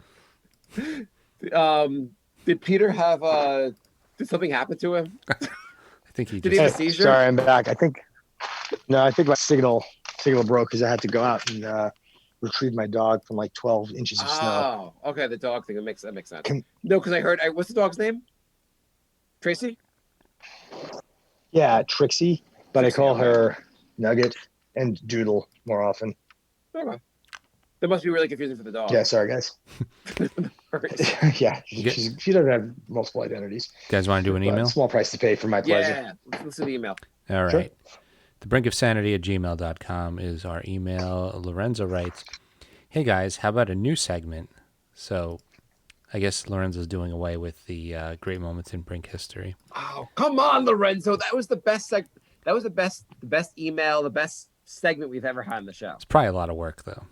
Did Peter have did something happen to him? I think he did he have a seizure? Sorry, I'm back. I think my signal broke because I had to go out and retrieve my dog from like 12 inches of snow. Oh, okay, the dog thing. That makes sense. No, because I heard. What's the dog's name? Tracy? Yeah, Trixie, but I call her Nugget and Doodle more often. Okay. That must be really confusing for the dog. Yeah, sorry guys. Yeah, Get, she doesn't have multiple identities, guys want to do an but email? small price to pay for my pleasure. Yeah, let's listen to the email. All Sure. right. thebrinkofsanity@gmail.com is our email. Lorenzo writes, hey guys, how about a new segment? So I guess Lorenzo's doing away with the great moments in Brink history. Oh, come on, Lorenzo. That was the best that was the best email, the best segment we've ever had on the show. It's probably a lot of work, though.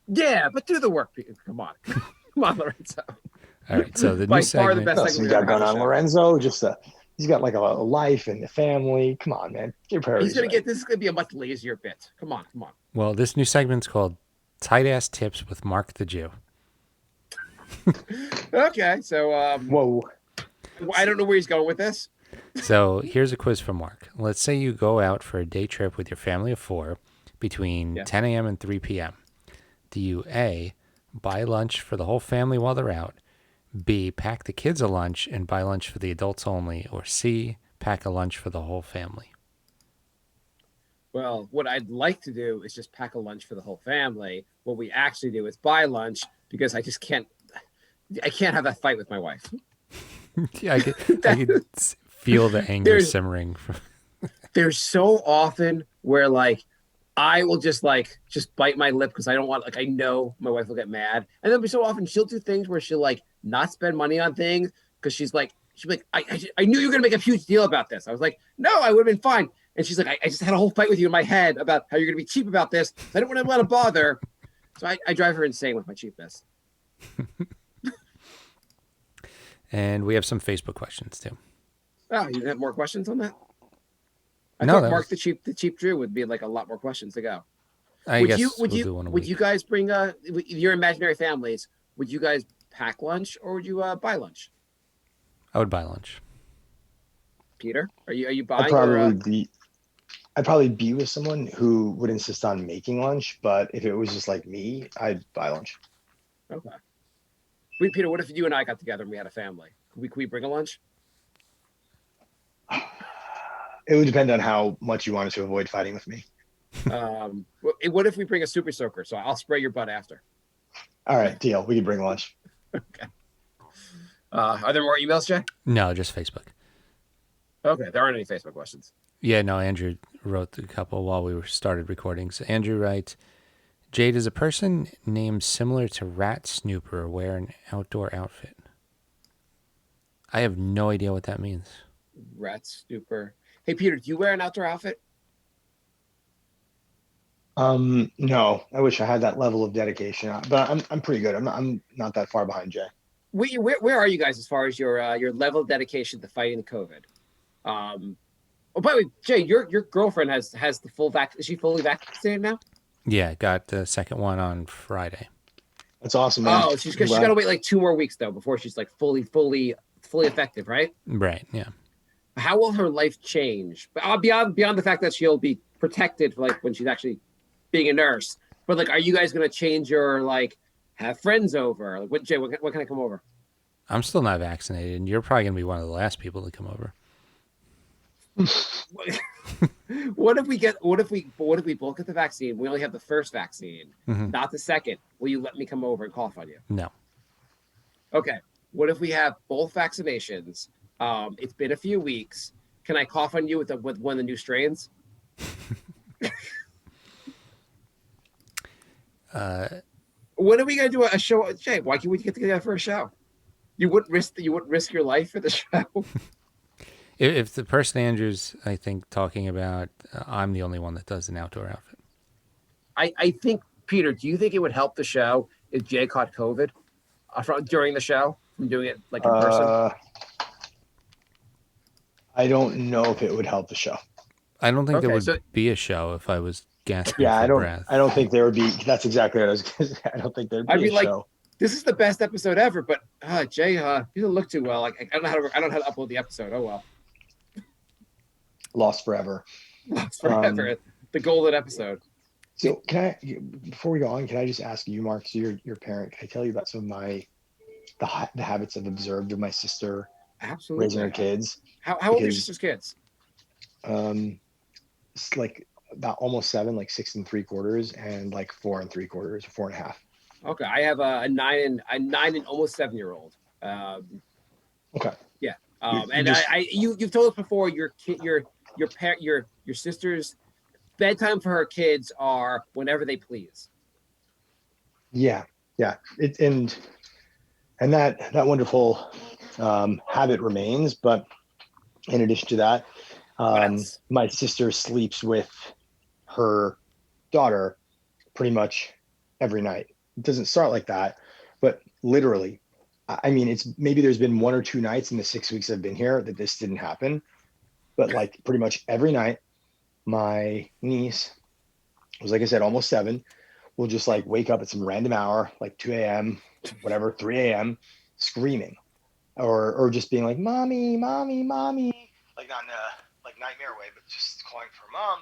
Yeah, but do the work, Peter. Come on. Come on, Lorenzo. All right, so the By new far the segment. best What else segment you we've ever got had going on on, the show. Lorenzo? He's got like a life and a family. Come on, man. Get your priorities He's gonna right. get this is gonna be a much lazier bit. Come on. Well, this new segment's called Tight Ass Tips with Marc the Jew. Okay, so Whoa. I don't know where he's going with this. So here's a quiz for Marc. Let's say you go out for a day trip with your family of 4 between Yeah. 10 a.m. and 3 p.m. Do you A, buy lunch for the whole family while they're out, B, pack the kids a lunch and buy lunch for the adults only, or C, pack a lunch for the whole family? Well, what I'd like to do is just pack a lunch for the whole family. What we actually do is buy lunch because I can't have that fight with my wife. Yeah, I could feel the anger There's- simmering. There's so often where like I will just bite my lip because I don't want I know my wife will get mad. And then so often she'll do things where she'll like not spend money on things because she'll be like, I knew you were gonna make a huge deal about this. I was like, no, I would have been fine. And she's like, I just had a whole fight with you in my head about how you're gonna be cheap about this. I don't want to bother. So I drive her insane with my cheapness. And we have some Facebook questions too. Oh, you have more questions on that? I No, thought that Mark was- the cheap Drew would be like a lot more questions to go. I guess we'll do one a Would week. you guys bring your imaginary families? Would you guys pack lunch or would you buy lunch? I would buy lunch. Peter, are you I'd buying? I'd probably be with someone who would insist on making lunch, but if it was just like me, I'd buy lunch. Okay. Wait, Peter, what if you and I got together and we had a family? Could we bring a lunch? It would depend on how much you wanted to avoid fighting with me. What if we bring a super soaker? So I'll spray your butt after. All right, deal. We can bring lunch. Okay. Are there more emails, Jay? No, just Facebook. Okay, there aren't any Facebook questions. Yeah, no, Andrew wrote a couple while we started recording. So Andrew writes, Jay, does a person named similar to Rat Snooper wear an outdoor outfit? I have no idea what that means. Rat Snooper. Hey, Peter, do you wear an outdoor outfit? No, I wish I had that level of dedication, but I'm pretty good. I'm not that far behind Jay. Where are you guys as far as your level of dedication to fighting COVID? Oh, by the way, Jay, your girlfriend has the full vac. Is she fully vaccinated now? Yeah, got the second one on Friday. That's awesome, man. Oh, she's got to wait like 2 more weeks though before she's like fully effective, right? Right, yeah. How will her life change? Beyond the fact that she'll be protected like when she's actually being a nurse. But like, are you guys gonna change your like have friends over? Like, what Jay? What can I come over? I'm still not vaccinated, and you're probably going to be one of the last people to come over. What if we both get the vaccine? We only have the first vaccine, not the second. Will you let me come over and cough on you? No. Okay. What if we have both vaccinations? It's been a few weeks. Can I cough on you with one of the new strains? When are we gonna do a show? Jay, why can't we get together for a show? You wouldn't risk your life for the show. If the person Andrew's, I think, talking about, I'm the only one that does an outdoor outfit. I think, Peter, do you think it would help the show if Jay caught COVID during the show from doing it like in person? I don't know if it would help the show. I don't think there Okay, would be a show if I was gasping Yeah, for breath. I don't think there would be. That's exactly what I was going to say. I don't think there'd be I'd be a like, show. this is the best episode ever, but Jay, you don't look too well. Like I don't know how to upload the episode. Oh well. Lost forever. Lost forever. The golden episode. So before we go on, can I just ask you, Mark, so you're your parent, can I tell you about some of the habits I've observed of my sister Absolutely. raising her kids? How old are your sister's kids? It's like about almost 7, like 6 3/4, and like 4 3/4, 4.5. Okay, I have a 9 and almost 7-year-old. Okay. Yeah. You And just you've told us before your sister's bedtime for her kids are whenever they please. yeah, yeah. And that wonderful habit remains. But in addition to that, What else? my sister sleeps with her daughter pretty much every night. It doesn't start like that, but literally, I mean, it's maybe there's been 1 or 2 nights in the 6 weeks I've been here that this didn't happen, but like pretty much every night, my niece was, like I said, almost 7, will just like wake up at some random hour, like 2 a.m., whatever, 3 a.m., screaming or just being like, "Mommy, mommy, mommy," like not in a like nightmare way, but just calling for mom.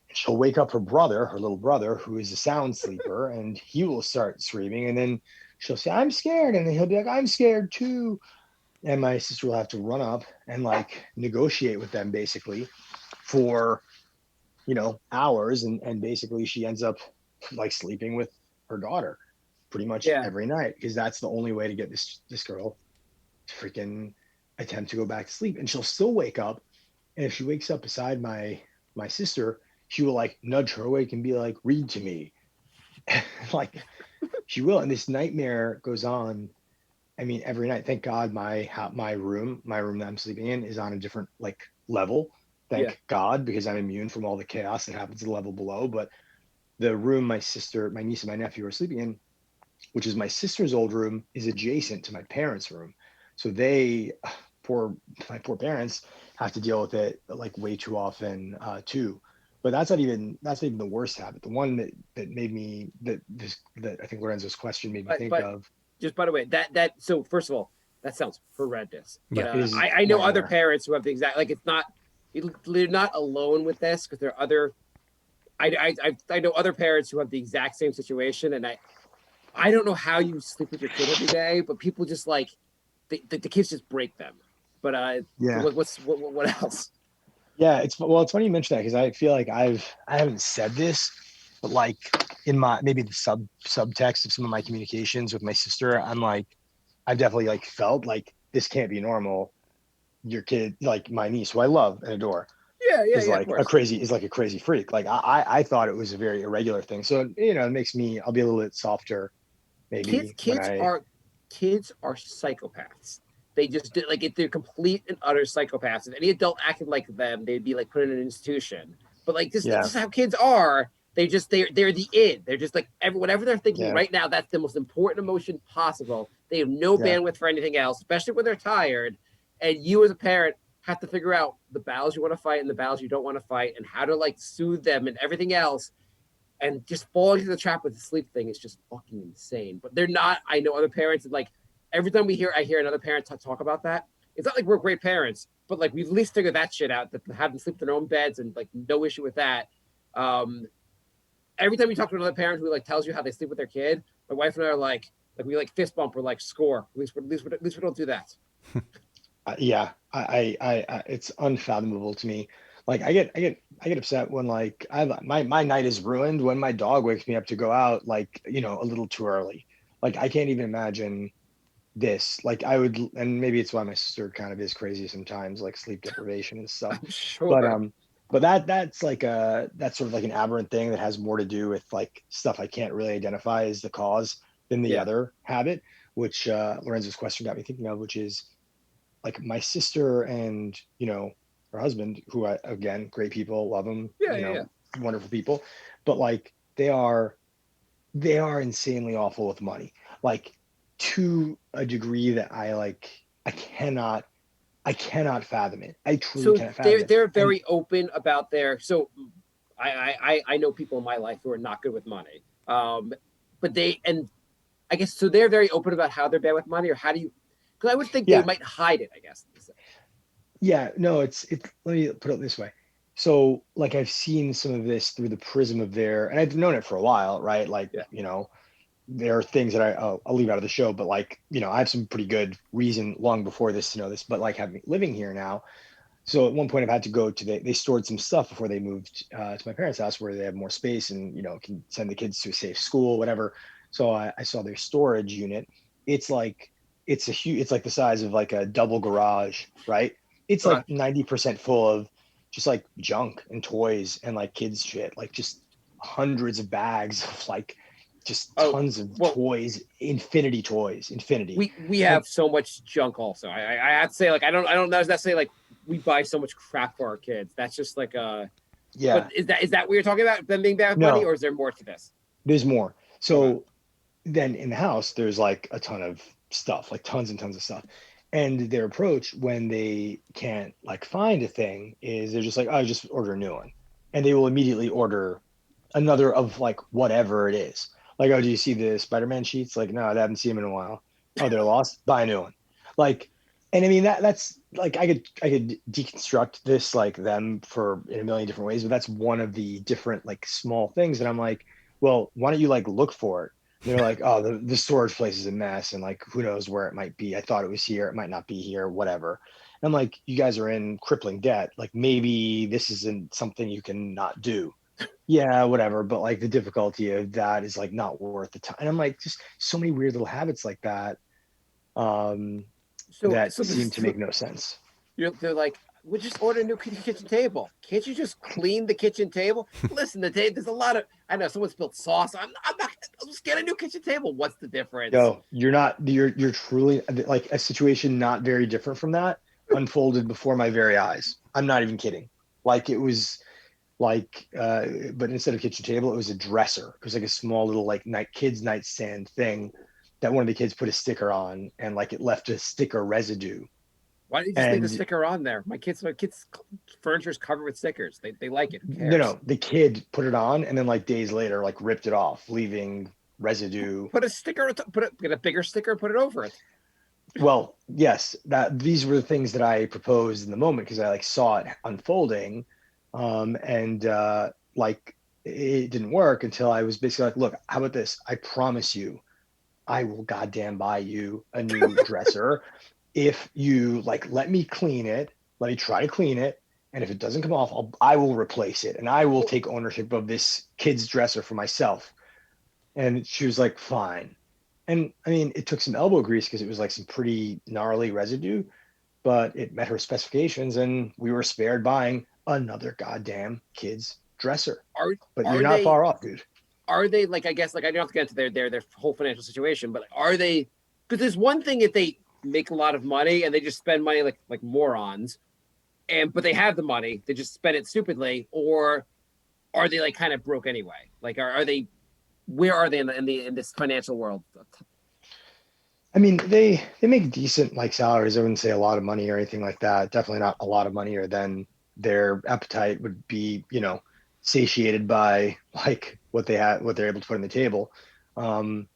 And she'll wake up her brother, her little brother, who is a sound sleeper, and he will start screaming. And then she'll say, "I'm scared," and then he'll be like, "I'm scared too." And my sister will have to run up and like negotiate with them basically for hours, and basically she ends up like sleeping with her daughter pretty much Yeah. every night because that's the only way to get this girl to freaking attempt to go back to sleep. And she'll still wake up, and if she wakes up beside my sister, she will like nudge her awake and be like, "Read to me." Like she will, and this nightmare goes on. I mean, every night. Thank God my room that I'm sleeping in is on a different like level. Yeah. Thank God, because I'm immune from all the chaos that happens at the level below. But the room my sister, my niece, and my nephew are sleeping in, which is my sister's old room, is adjacent to my parents' room. So poor my poor parents, have to deal with it like way too often too. But that's not even the worst habit. The one that made me that I think Lorenzo's question made me think But of. just by the way, that so first of all, that sounds horrendous. But Yeah. It is I know other nightmare. parents who have the exact like it's not they're not alone with this because there are other I know other parents who have the exact same situation, and I don't know how you sleep with your kid every day, but people just like the kids just break them. But Yeah. what else? Yeah, it's funny you mention that because I feel like I haven't said this, but like in my maybe the subtext of some of my communications with my sister, I'm like I've definitely like felt like this can't be normal. Your kid, like my niece, who I love and adore, Yeah, yeah, is yeah. Of like a course, crazy is like a crazy freak. Like I thought it was a very irregular thing. So it makes me I'll be a little bit softer kids maybe when kids I are kids are psychopaths. They just did like if they're complete and utter psychopaths. If any adult acted like them, they'd be like put in an institution. But like this, yeah just how kids are. They're the id. They're just like whatever they're thinking yeah right now. That's the most important emotion possible. They have no yeah bandwidth for anything else, especially when they're tired. And you as a parent have to figure out the battles you want to fight and the battles you don't want to fight, and how to like soothe them and everything else, and just falling into the trap with the sleep thing is just fucking insane. But they're not. I know other parents and like every time I hear another parent talk about that. It's not like we're great parents, but like we've at least figured that shit out. That have them sleep in their own beds and like no issue with that. Um, every time you talk to another parent who like tells you how they sleep with their kid, my wife and I are like we like fist bump or like score. At least we don't do that. yeah it's unfathomable to me. Like I get upset when like my night is ruined when my dog wakes me up to go out like a little too early. Like I can't even imagine this. Like I would, and maybe it's why my sister kind of is crazy sometimes, like sleep deprivation and stuff. I'm But sure. that's sort of like an aberrant thing that has more to do with like stuff I can't really identify as the cause than the Yeah. other habit, which Lorenzo's question got me thinking of, which is like my sister and her husband, who again, great people, love them, Yeah. Yeah. Yeah. wonderful people, but like they are insanely awful with money, like to a degree that I cannot fathom it. I truly So cannot fathom it. they're And very open about their. So I know people in my life who are not good with money. But they and I guess so they're very open about how they're bad with money, or how do you? Because I would think they yeah, might hide it. I guess. yeah, no, it's let me put it this way. So like I've seen some of this through the prism of and I've known it for a while, right? Like, Yeah. there are things that I'll leave out of the show, but like, I have some pretty good reason long before this to know this, but like having living here now. So at one point I've had to go to they stored some stuff before they moved to my parents' house where they have more space and, can send the kids to a safe school, whatever. So I saw their storage unit. It's like it's a huge. It's like the size of like a double garage, right? It's Okay. like 90% full of just like junk and toys and like kids shit, like just hundreds of bags of like just Oh, tons of well, toys, infinity toys, infinity. we And have so much junk also. I have to say, like, I don't necessarily like we buy so much crap for our kids. That's just like yeah, but is that what you're talking about? Them being bad with money, no, or is there more to this? there's more. Okay. So then in the house, there's like a ton of stuff, like tons and tons of stuff. And their approach when they can't like find a thing is they're just like, oh, just order a new one. And they will immediately order another of like whatever it is. Like, oh, do you see the Spider-Man sheets? Like, no, I haven't seen them in a while. Oh, they're lost. Buy a new one. Like, and I mean that's like I could deconstruct this like them for in a million different ways, but that's one of the different like small things that I'm like, well, why don't you like look for it? And they're like, oh, the storage place is a mess, and like who knows where it might be. I thought it was here, it might not be here, whatever. And I'm like, you guys are in crippling debt. Like maybe this isn't something you can not do, yeah, whatever. But like the difficulty of that is like not worth the time. And I'm like, just so many weird little habits like that um, So that so seem this to make no sense. they're like, we'll just order a new kitchen table. Can't you just clean the kitchen table? Listen, there's a lot of I know someone spilled sauce. I'm not. I'll just get a new kitchen table. What's the difference? Yo, you're truly like a situation not very different from that unfolded before my very eyes. I'm not even kidding. Like it was like, but instead of kitchen table, it was a dresser. It was like a small little like kids nightstand thing that one of the kids put a sticker on, and like it left a sticker residue. Why don't you just leave the And sticker on there? My kids' furniture is covered with stickers. They like it. Who no, cares? no, the kid put it on, and then like days later, like ripped it off, leaving residue. Put a sticker. Get a bigger sticker. Put it over it. Well, yes, that these were the things that I proposed in the moment because I like saw it unfolding, and like it didn't work until I was basically like, look, how about this? I promise you, I will goddamn buy you a new dresser if you like let me clean it, let me try to clean it, and if it doesn't come off, I will replace it, and I will Well, take ownership of this kid's dresser for myself. And she was like, fine. And I mean, it took some elbow grease because it was like some pretty gnarly residue, but it met her specifications, and we were spared buying another goddamn kid's dresser. are But you're are not they far off, dude. are they like I guess like I don't have to get into their whole financial situation, but are they? Because there's one thing if they make a lot of money and they just spend money like morons, and but they have the money, they just spend it stupidly, or are they like kind of broke anyway? Like are they? Where are they in this financial world? I mean, they make decent like salaries. I wouldn't say a lot of money or anything like that. Definitely not a lot of money, or then their appetite would be, satiated by like what they had, what they're able to put on the table. Um,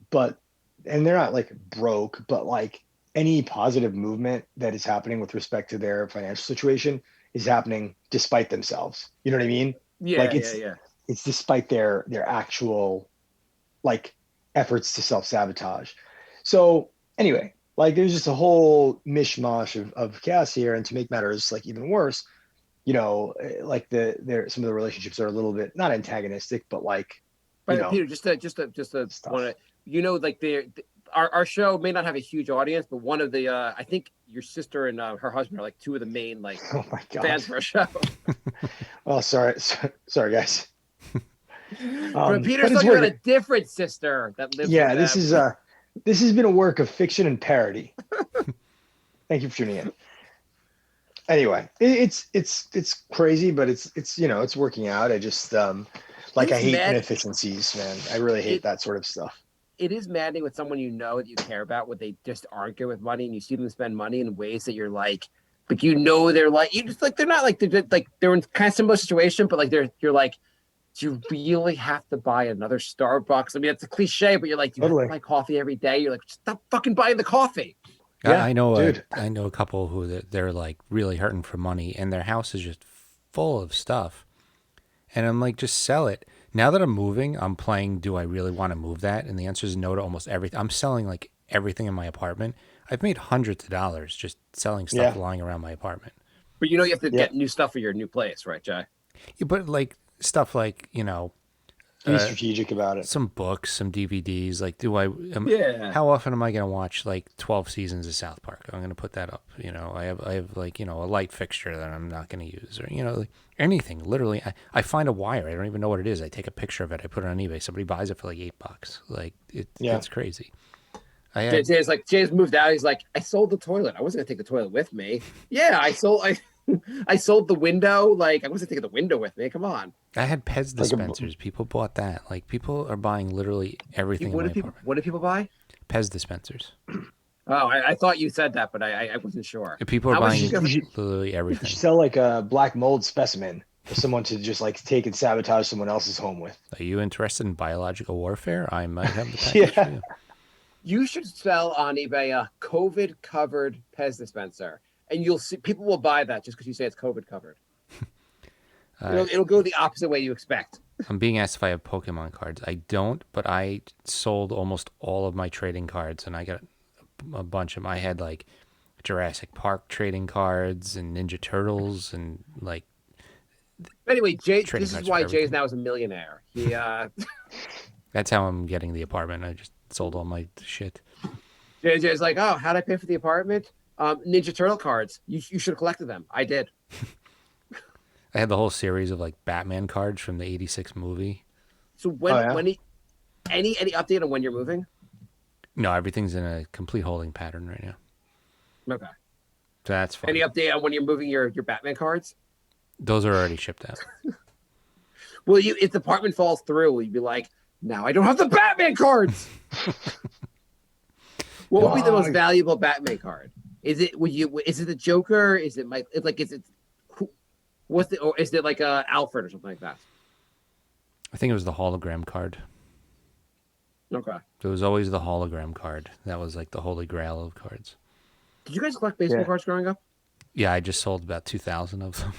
but and they're not like broke, but like any positive movement that is happening with respect to their financial situation is happening despite themselves. You know what I mean? Yeah, Like yeah, it's yeah. it's despite their actual like efforts to self-sabotage. So anyway, like there's just a whole mishmash of chaos here. And to make matters like even worse, like there some of the relationships are a little bit not antagonistic, but like, you But know, Peter, just to want stuff. to, like our show may not have a huge audience, but one of the I think your sister and her husband are like two of the main like Oh my God. fans for our show. Oh, sorry. Sorry, guys. But But Peter's it's talking about working. a different sister that lives with Yeah, them. this has been a work of fiction and parody. Thank you for tuning in. Anyway, it's crazy, but it's working out. I just It like I is hate mad. inefficiencies, man. I really hate It that sort of stuff. it is maddening with someone you know that you care about when they just aren't good with money and you see them spend money in ways that you're like they're like you just like they're not they're in kind of similar situation, but like you're like, do you really have to buy another Starbucks? I mean, it's a cliche, but you're like, do you have to Totally. buy coffee every day? You're like, stop fucking buying the coffee. Yeah, dude. I know a couple who they're like really hurting for money, and their house is just full of stuff. And I'm like, just sell it. Now that I'm moving, I'm playing, do I really want to move that? And the answer is no to almost everything. I'm selling like everything in my apartment. I've made hundreds of dollars just selling stuff Yeah, lying around my apartment. But you have to yeah. get new stuff for your new place, right, Jay? Yeah, but like stuff like, To be strategic about it. Some books, some DVDs. Like, Yeah. how often am I going to watch like 12 seasons of South Park? I'm going to put that up. I have like, a light fixture that I'm not going to use, or, like anything. Literally, I find a wire. I don't even know what it is. I take a picture of it. I put it on eBay. Somebody buys it for like $8. Like, it's crazy. Jay's moved out. He's like, I sold the toilet. I wasn't gonna take the toilet with me. Yeah, I sold the window. Like, I wasn't taking the window with me. Come on. I had Pez dispensers. People bought that. Like, people are buying literally everything. What did people buy? Pez dispensers. Oh, I thought you said that, but I wasn't sure. People are buying literally everything. You should sell like a black mold specimen for someone to just like take and sabotage someone else's home with. Are you interested in biological warfare? I might have the package for you. You should sell on eBay a COVID covered Pez dispenser, and you'll see people will buy that just because you say it's COVID covered. It'll go the opposite way you expect. I'm being asked if I have Pokemon cards. I don't, but I sold almost all of my trading cards, and I got a bunch of them. I had like Jurassic Park trading cards and Ninja Turtles, and like. Anyway, Jay, this is why Jay's now is a millionaire. He. That's how I'm getting the apartment. I just sold all my shit. Jay's like, oh, how'd I pay for the apartment? Ninja Turtle cards. You should have collected them. I did. I had the whole series of like Batman cards from the '86 movie. So any update on when you're moving? No, everything's in a complete holding pattern right now. Okay. So that's fine. Any update on when you're moving your Batman cards? Those are already shipped out. Well, if the apartment falls through, you'd be like, now I don't have the Batman cards. What would be the most valuable Batman card? Is it the Joker? Is it Mike? Or is it like Alfred or something like that? I think it was the hologram card. Okay. It was always the hologram card. That was like the holy grail of cards. Did you guys collect baseball cards growing up? Yeah, I just sold about 2,000 of them.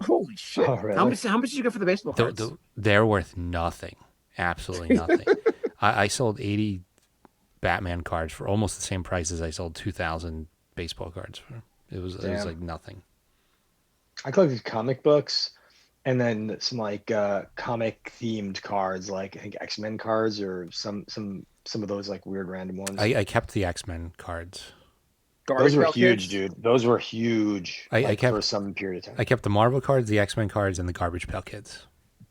Holy shit! Oh, really? How much did you get for the baseball cards? They're worth nothing. Absolutely nothing. I sold 80 Batman cards for almost the same price as I sold 2,000 baseball cards for. It was like nothing. I collected comic books, and then some like comic themed cards, like I think X-Men cards or some of those like weird random ones. I kept the X-Men cards. Those were huge, dude. Those were huge. I kept for some period of time. I kept the Marvel cards, the X-Men cards, and the Garbage Pail Kids.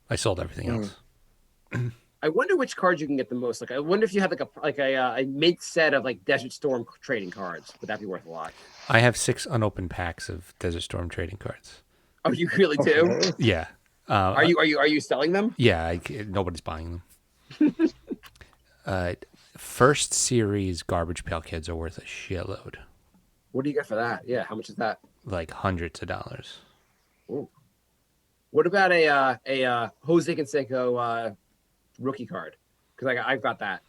I sold everything else. I wonder which cards you can get the most. Like, I wonder if you had a mint set of like Desert Storm trading cards. Would that be worth a lot? I have 6 unopened packs of Desert Storm trading cards. Oh, you really do? Okay. Yeah. Are you selling them? Yeah, nobody's buying them. First series Garbage Pail Kids are worth a shitload. What do you get for that? Yeah, how much is that? Like hundreds of dollars. Ooh. What about a Jose Canseco rookie card? Because I've got that.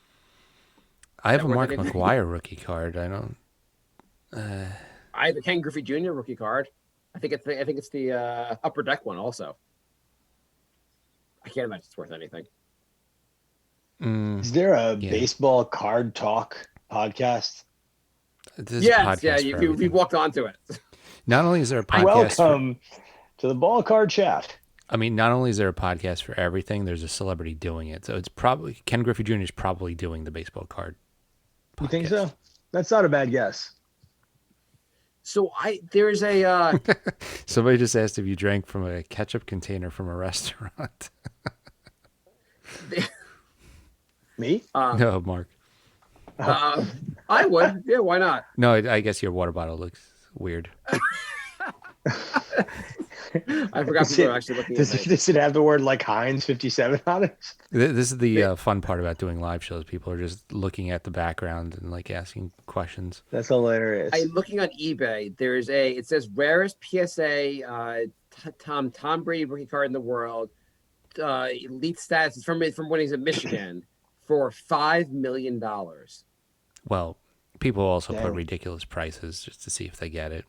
I have a Mark McGuire rookie card. I don't. I have a Ken Griffey Jr. rookie card. I think it's the Upper Deck one also. I can't imagine it's worth anything. Is there a baseball card talk podcast? We've walked onto it. Not only is there a podcast. Welcome to the Ball Card Chat. I mean, not only is there a podcast for everything, there's a celebrity doing it. So it's probably Ken Griffey Jr. is probably doing the baseball card podcast. You think so? That's not a bad guess. So there's a somebody just asked if you drank from a ketchup container from a restaurant. Me? No, Mark. I would. Yeah, why not? No, I guess your water bottle looks weird. I forgot people were actually looking at it. Does it have the word like Heinz 57 on it? This is the fun part about doing live shows. People are just looking at the background and like asking questions. That's hilarious. I'm looking on eBay. It says rarest PSA Tom Brady rookie card in the world. Elite status is from when he's in Michigan for $5 million. Well, people also put ridiculous prices just to see if they get it.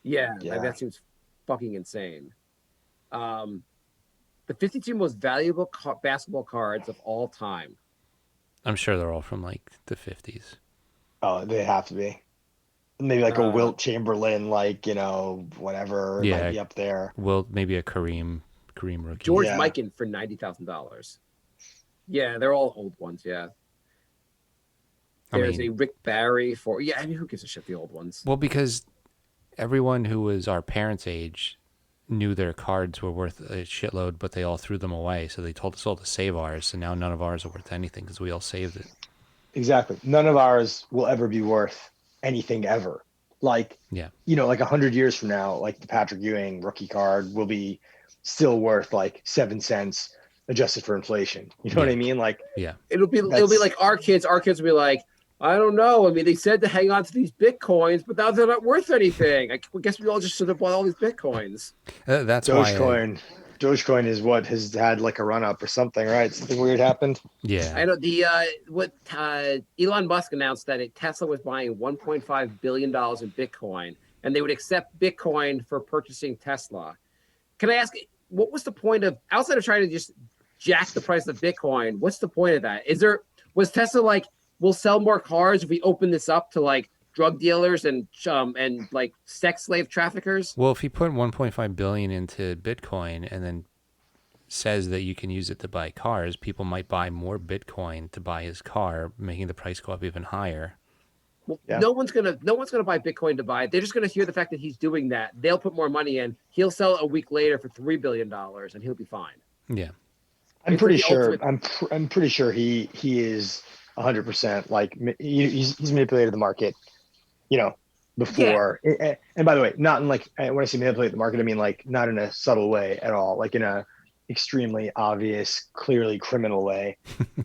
Yeah. Like that seems fucking insane. The 52 most valuable basketball cards of all time. I'm sure they're all from like the 50s. Oh, they have to be. Maybe like a Wilt Chamberlain, like, whatever might be up there. Maybe a Kareem rookie. George Mikan for $90,000. Yeah, they're all old ones. Yeah. I There's mean, a Rick Barry for. Yeah, I mean, who gives a shit? The old ones. well, because everyone who was our parents' age knew their cards were worth a shitload, but they all threw them away. So they told us all to save ours. So now none of ours are worth anything because we all saved it. Exactly. None of ours will ever be worth anything ever. Like, Yeah. like 100 years from now, like the Patrick Ewing rookie card will be still worth like 7 cents adjusted for inflation. You know what Yeah. I mean? Like, Yeah. It'll be like our kids. Our kids will be like, I don't know. I mean, they said to hang on to these bitcoins, but now they're not worth anything. I guess we all just should have bought all these bitcoins. That's why. Dogecoin is what has had like a run up or something, right? Something weird happened. Yeah. I know Elon Musk announced that Tesla was buying $1.5 billion in Bitcoin, and they would accept Bitcoin for purchasing Tesla. Can I ask, what was the point of, outside of trying to just jack the price of Bitcoin? What's the point of that? Was Tesla like, we'll sell more cars if we open this up to like drug dealers and like sex slave traffickers? Well, if he put 1.5 billion into Bitcoin and then says that you can use it to buy cars, people might buy more Bitcoin to buy his car, making the price go up even higher. Well, no one's gonna buy Bitcoin to buy it. They're just gonna hear the fact that he's doing that. They'll put more money in. He'll sell it a week later for $3 billion, and he'll be fine. Yeah. I'm pretty sure. I'm pretty sure he is 100% like he's manipulated the market, before. Yeah. And by the way, not in like, when I say manipulate the market, I mean like not in a subtle way at all, like in a extremely obvious, clearly criminal way.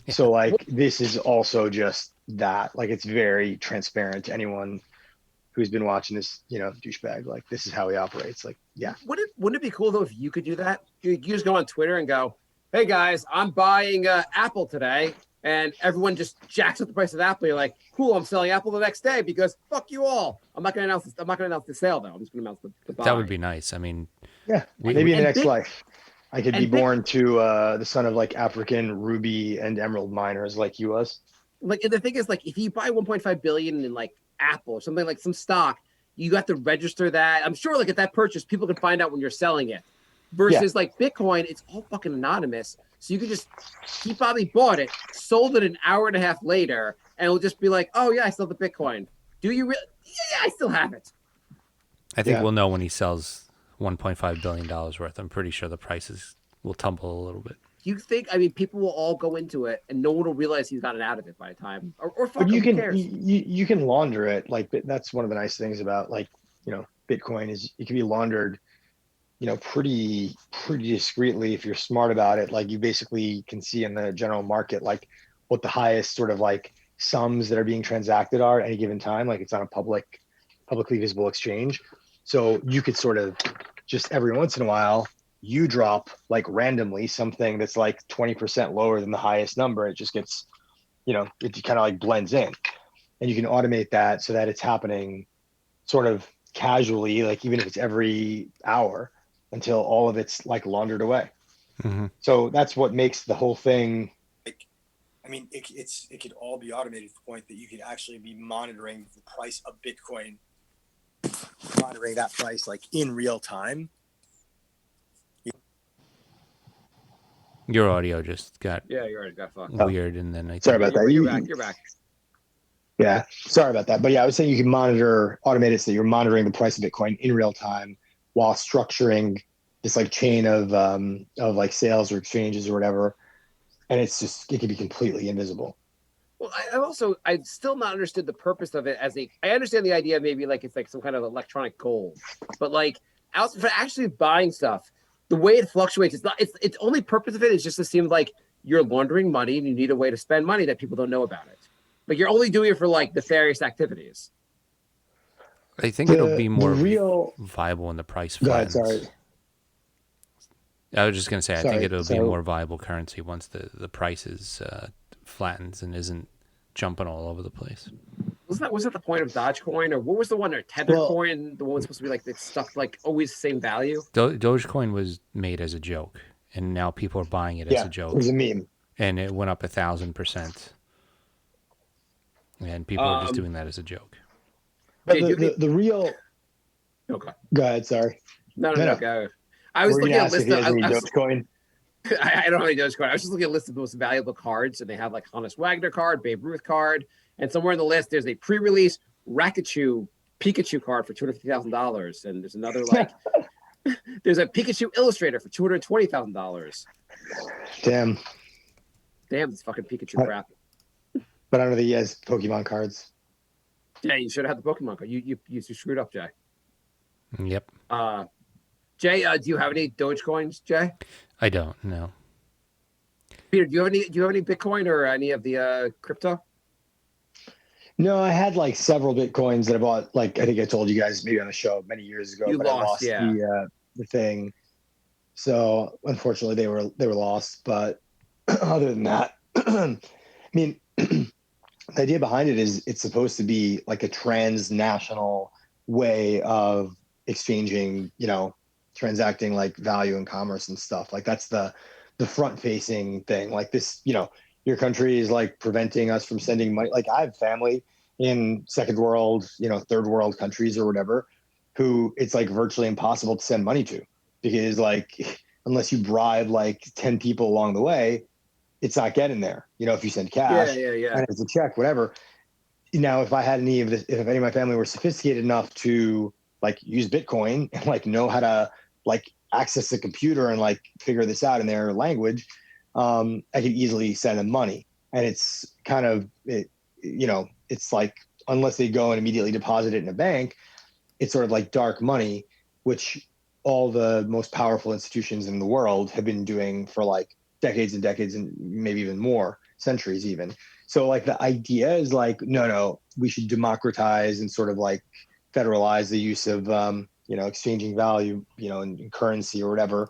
Yeah. So like this is also just that, like it's very transparent to anyone who's been watching this, douchebag. Like this is how he operates. Like, yeah. Wouldn't it be cool though if you could do that? You just go on Twitter and go, "Hey guys, I'm buying Apple today," and everyone just jacks up the price of Apple. You're like, "Cool, I'm selling Apple the next day because fuck you all." I'm not going to announce this. I'm not going to announce the sale though. I'm just going to announce the buy. That would be nice. I mean, yeah, maybe in the next life, I could be born to the son of like African ruby and emerald miners like he was. Like, and the thing is, like, if you buy 1.5 billion in like Apple or something, like some stock, you have to register that. I'm sure, like at that purchase, people can find out when you're selling it. Versus like Bitcoin, it's all fucking anonymous. So you could just, he probably bought it, sold it an hour and a half later, and it'll just be like, "Oh yeah, I still have the Bitcoin. Do you really? Yeah, I still have it." I think we'll know when he sells $1.5 billion worth. I'm pretty sure the prices will tumble a little bit. You think? I mean, people will all go into it, and no one will realize he's gotten out of it by the time. Or fuck, but who cares? You can launder it. Like that's one of the nice things about like Bitcoin is it can be laundered, pretty discreetly if you're smart about it. Like you basically can see in the general market like what the highest sort of like sums that are being transacted are at any given time. Like it's on a publicly visible exchange, so you could sort of just every once in a while. You drop like randomly something that's like 20% lower than the highest number. It just gets, it kind of like blends in, and you can automate that so that it's happening sort of casually, like even if it's every hour until all of it's like laundered away. Mm-hmm. So that's what makes the whole thing. I mean, it could all be automated to the point that you could actually be monitoring the price of Bitcoin, monitoring that price like in real time. Your audio just got you already got fucked weird, and then sorry about that. You're back. Yeah, sorry about that. But yeah, I was saying you can automate it so that you're monitoring the price of Bitcoin in real time while structuring this like chain of like sales or exchanges or whatever, and it can be completely invisible. Well, I've still not understood the purpose of it I understand the idea maybe like it's like some kind of electronic gold, but like for actually buying stuff. The way it fluctuates, its only purpose of it is just to seem like you're laundering money and you need a way to spend money that people don't know about it. Like you're only doing it for like nefarious activities. I think it'll be more viable when the price flattens. Go ahead, sorry. I was just going to say, I think it'll be a more viable currency once the prices flattens and isn't jumping all over the place. Was that the point of Dogecoin, or what was the one or Tethercoin? The one was supposed to be like it's stuff like always the same value. Dogecoin was made as a joke, and now people are buying it as a joke. It was a meme, and it went up 1,000%. And people are just doing that as a joke. But the real. Okay. Go ahead. Sorry. No. Go. I was looking at a list of Dogecoin. I don't know any Dogecoin. I was just looking at a list of the most valuable cards, and they have like Honus Wagner card, Babe Ruth card, and somewhere in the list there's a pre-release Pikachu card for $250,000, and there's another like there's a Pikachu Illustrator for $220,000. Damn. This fucking Pikachu crap. But I don't think he has Pokemon cards. Yeah, you should have had the Pokemon card. You screwed up, Jay. Yep. Jay, do you have any Dogecoins, Jay? I don't. No. Peter, do you have any Bitcoin or any of the crypto? No, I had like several Bitcoins that I bought. Like I think I told you guys maybe on the show many years ago. I lost the thing. So unfortunately, they were lost. But other than that, I mean, the idea behind it is it's supposed to be like a transnational way of exchanging, transacting like value and commerce and stuff. Like that's the front facing thing. Like this, your country is like preventing us from sending money. Like I have family in second world, third world countries or whatever, who it's like virtually impossible to send money to because like unless you bribe like 10 people along the way, it's not getting there. If you send cash and it's a check, whatever. Now, if I had any of this, if any of my family were sophisticated enough to like use Bitcoin and like know how to like access the computer and like figure this out in their language, I could easily send them money. And it's kind of, it's like, unless they go and immediately deposit it in a bank, it's sort of like dark money, which all the most powerful institutions in the world have been doing for like decades and decades and maybe even more centuries even. So like the idea is like, no, we should democratize and sort of like federalize the use of, exchanging value, in currency or whatever.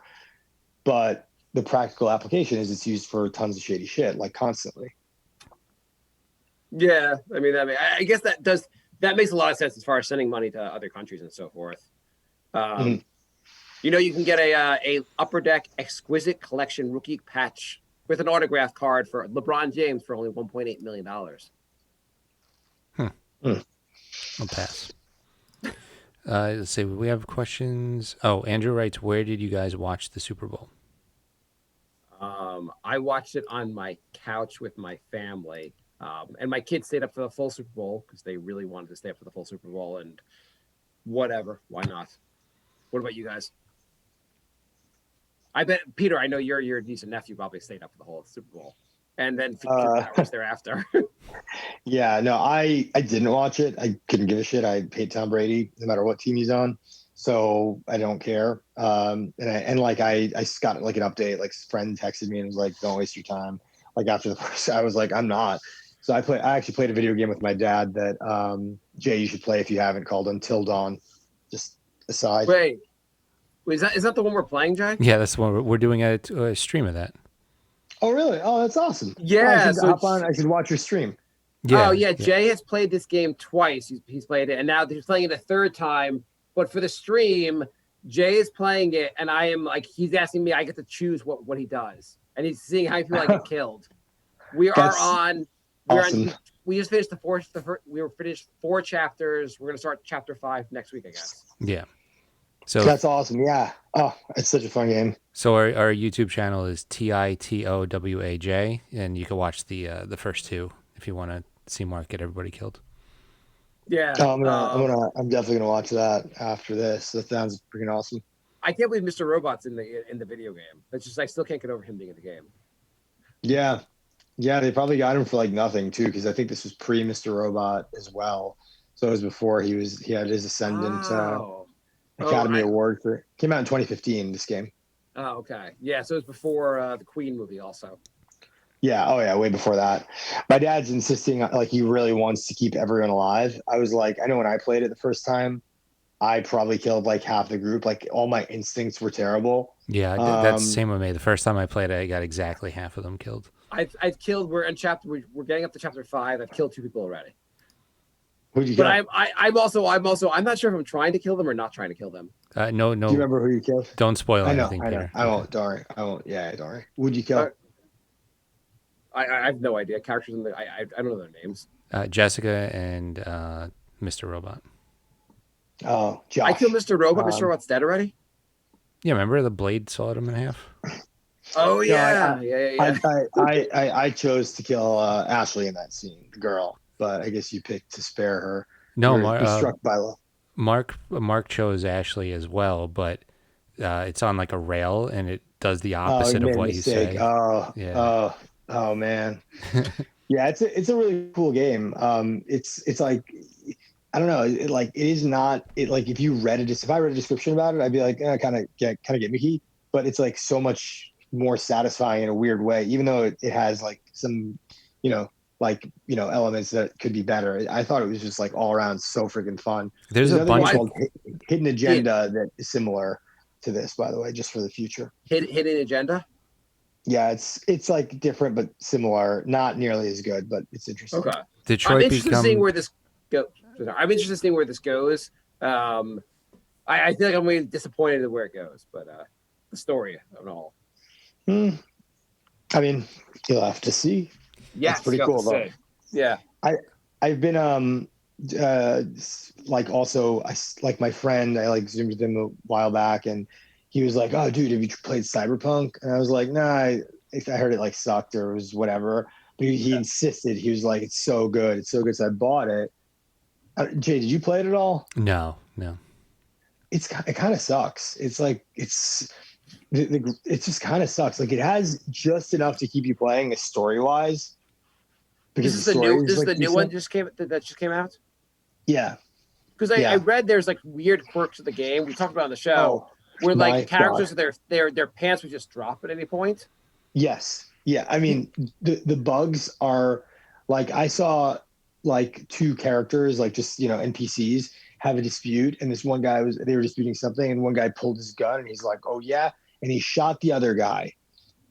But the practical application is it's used for tons of shady shit, like constantly. Yeah, I guess that makes a lot of sense as far as sending money to other countries and so forth. You can get a Upper Deck Exquisite Collection rookie patch with an autograph card for LeBron James for only $1.8 million. I'll pass. Let's see. We have questions. Oh, Andrew writes, where did you guys watch the Super Bowl? I watched it on my couch with my family. And my kids stayed up for the full Super Bowl because they really wanted to stay up for the full Super Bowl. And whatever. Why not? What about you guys? I bet, Peter, I know your niece and nephew probably stayed up for the whole Super Bowl. And then 15 hours thereafter. Yeah, no, I didn't watch it. I couldn't give a shit. I hate Tom Brady no matter what team he's on. So I don't care. And I got like an update, like a friend texted me and was like, don't waste your time. Like after the first, I was like, I'm not. So I actually played a video game with my dad that Jay, you should play if you haven't, called Until Dawn. Just aside. Wait, is that the one we're playing, Jay? Yeah, that's the one we're doing a stream of that. Oh, really? Oh, that's awesome. Yeah. I should hop on. I should watch your stream. Yeah. Oh, yeah. Jay has played this game twice. He's played it, and now he's playing it a third time. But for the stream, Jay is playing it, and I am like, he's asking me, I get to choose what he does, and he's seeing how I feel I get killed. We just finished we were finished 4 chapters. We're gonna start chapter 5 next week, I guess. Yeah. So that's awesome. Yeah. Oh, it's such a fun game. So our YouTube channel is TITOWAJ, and you can watch the first 2 if you want to see Marc get everybody killed. Yeah. I'm definitely gonna watch that after this. That sounds freaking awesome. I can't believe Mr. Robot's in the video game. It's just I still can't get over him being in the game. Yeah. Yeah, they probably got him for like nothing too, because I think this was pre Mr. Robot as well. So it was before he had his Ascendant Academy Award for. Came out in 2015. This game. Oh, okay. Yeah, so it was before the Queen movie also. Yeah. Oh, yeah. Way before that. My dad's insisting, like, he really wants to keep everyone alive. I was like, I know when I played it the first time, I probably killed like half the group. Like, all my instincts were terrible. Yeah, that's the same with me. The first time I played it, I got exactly half of them killed. I've killed. We're getting up to chapter 5. I've killed 2 people already. Who'd you kill? But I'm not sure if I'm trying to kill them or not trying to kill them. No. Do you remember who you killed? Don't spoil anything, I know. Peter. I won't. Don't worry. I won't. Yeah, don't worry. Who'd you kill? I have no idea. Characters I don't know their names. Jessica and Mr. Robot. Oh, Josh. I killed Mr. Robot. Mr. Robot's dead already? Yeah, remember the blade sawed him in half? Oh No, yeah. I chose to kill Ashley in that scene, the girl, but I guess you picked to spare her. No, Be struck by love. Mark chose Ashley as well, but it's on like a rail and it does the Oh, you opposite of made a what you mistake. say. Oh, Yeah. oh man. Yeah, it's a really cool game. It's like I don't know, it is not it like if you read if I read a description about it, I'd be like, kind of get me. But it's like so much more satisfying in a weird way, even though it has like some, you know, elements that could be better. I thought it was just like all around so freaking fun. There's There's a another game bunch of called Hidden Yeah. Agenda that is similar to this, by the way, just for the future. Hidden agenda. Yeah, it's like different but similar. Not nearly as good, but it's interesting. Okay. I'm Detroit interested in seeing become where this go. I'm interested in seeing where this goes. I feel like I'm really disappointed at where it goes, but the story of it all. I mean, you'll have to see. Yes, That's pretty you have cool, to though. say. Yeah. I've been like also like my friend, I like zoomed with him a while back, and he was like, "Oh, dude, have you played Cyberpunk?" And I was like, "Nah, I heard it like sucked or was whatever." But he insisted. He was like, "It's so good, it's so good." So I bought it. Jay, did you play it at all? no. It kind of sucks. It's like it just kind of sucks. Like it has just enough to keep you playing story wise. Because This the is the story new. is This is like the new decent. one that just came out. Yeah. Because I read there's like weird quirks of the game we talked about on the show where like my characters God. their pants would just drop at any point. Yes. Yeah. I mean, the bugs are like I saw like two characters, like just NPCs have a dispute, and this one guy they were disputing something, and one guy pulled his gun, and he's like, "Oh yeah," and he shot the other guy,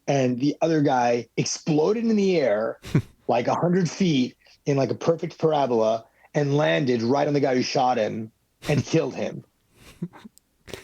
and the other guy exploded in the air like 100 feet in like a perfect parabola and landed right on the guy who shot him and killed him.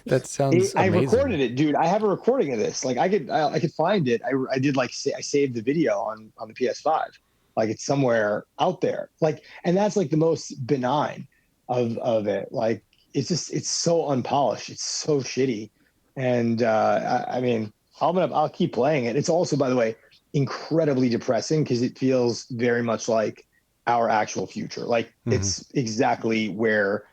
That sounds I amazing. recorded it, dude. I have a recording of this. Like I could find it. I did I saved the video on the PS5. Like it's somewhere out there. Like, and that's like the most benign of it. Like it's so unpolished. It's so shitty. And I mean, I'll keep playing it. It's also, by the way, incredibly depressing because it feels very much like our actual future. Like it's exactly where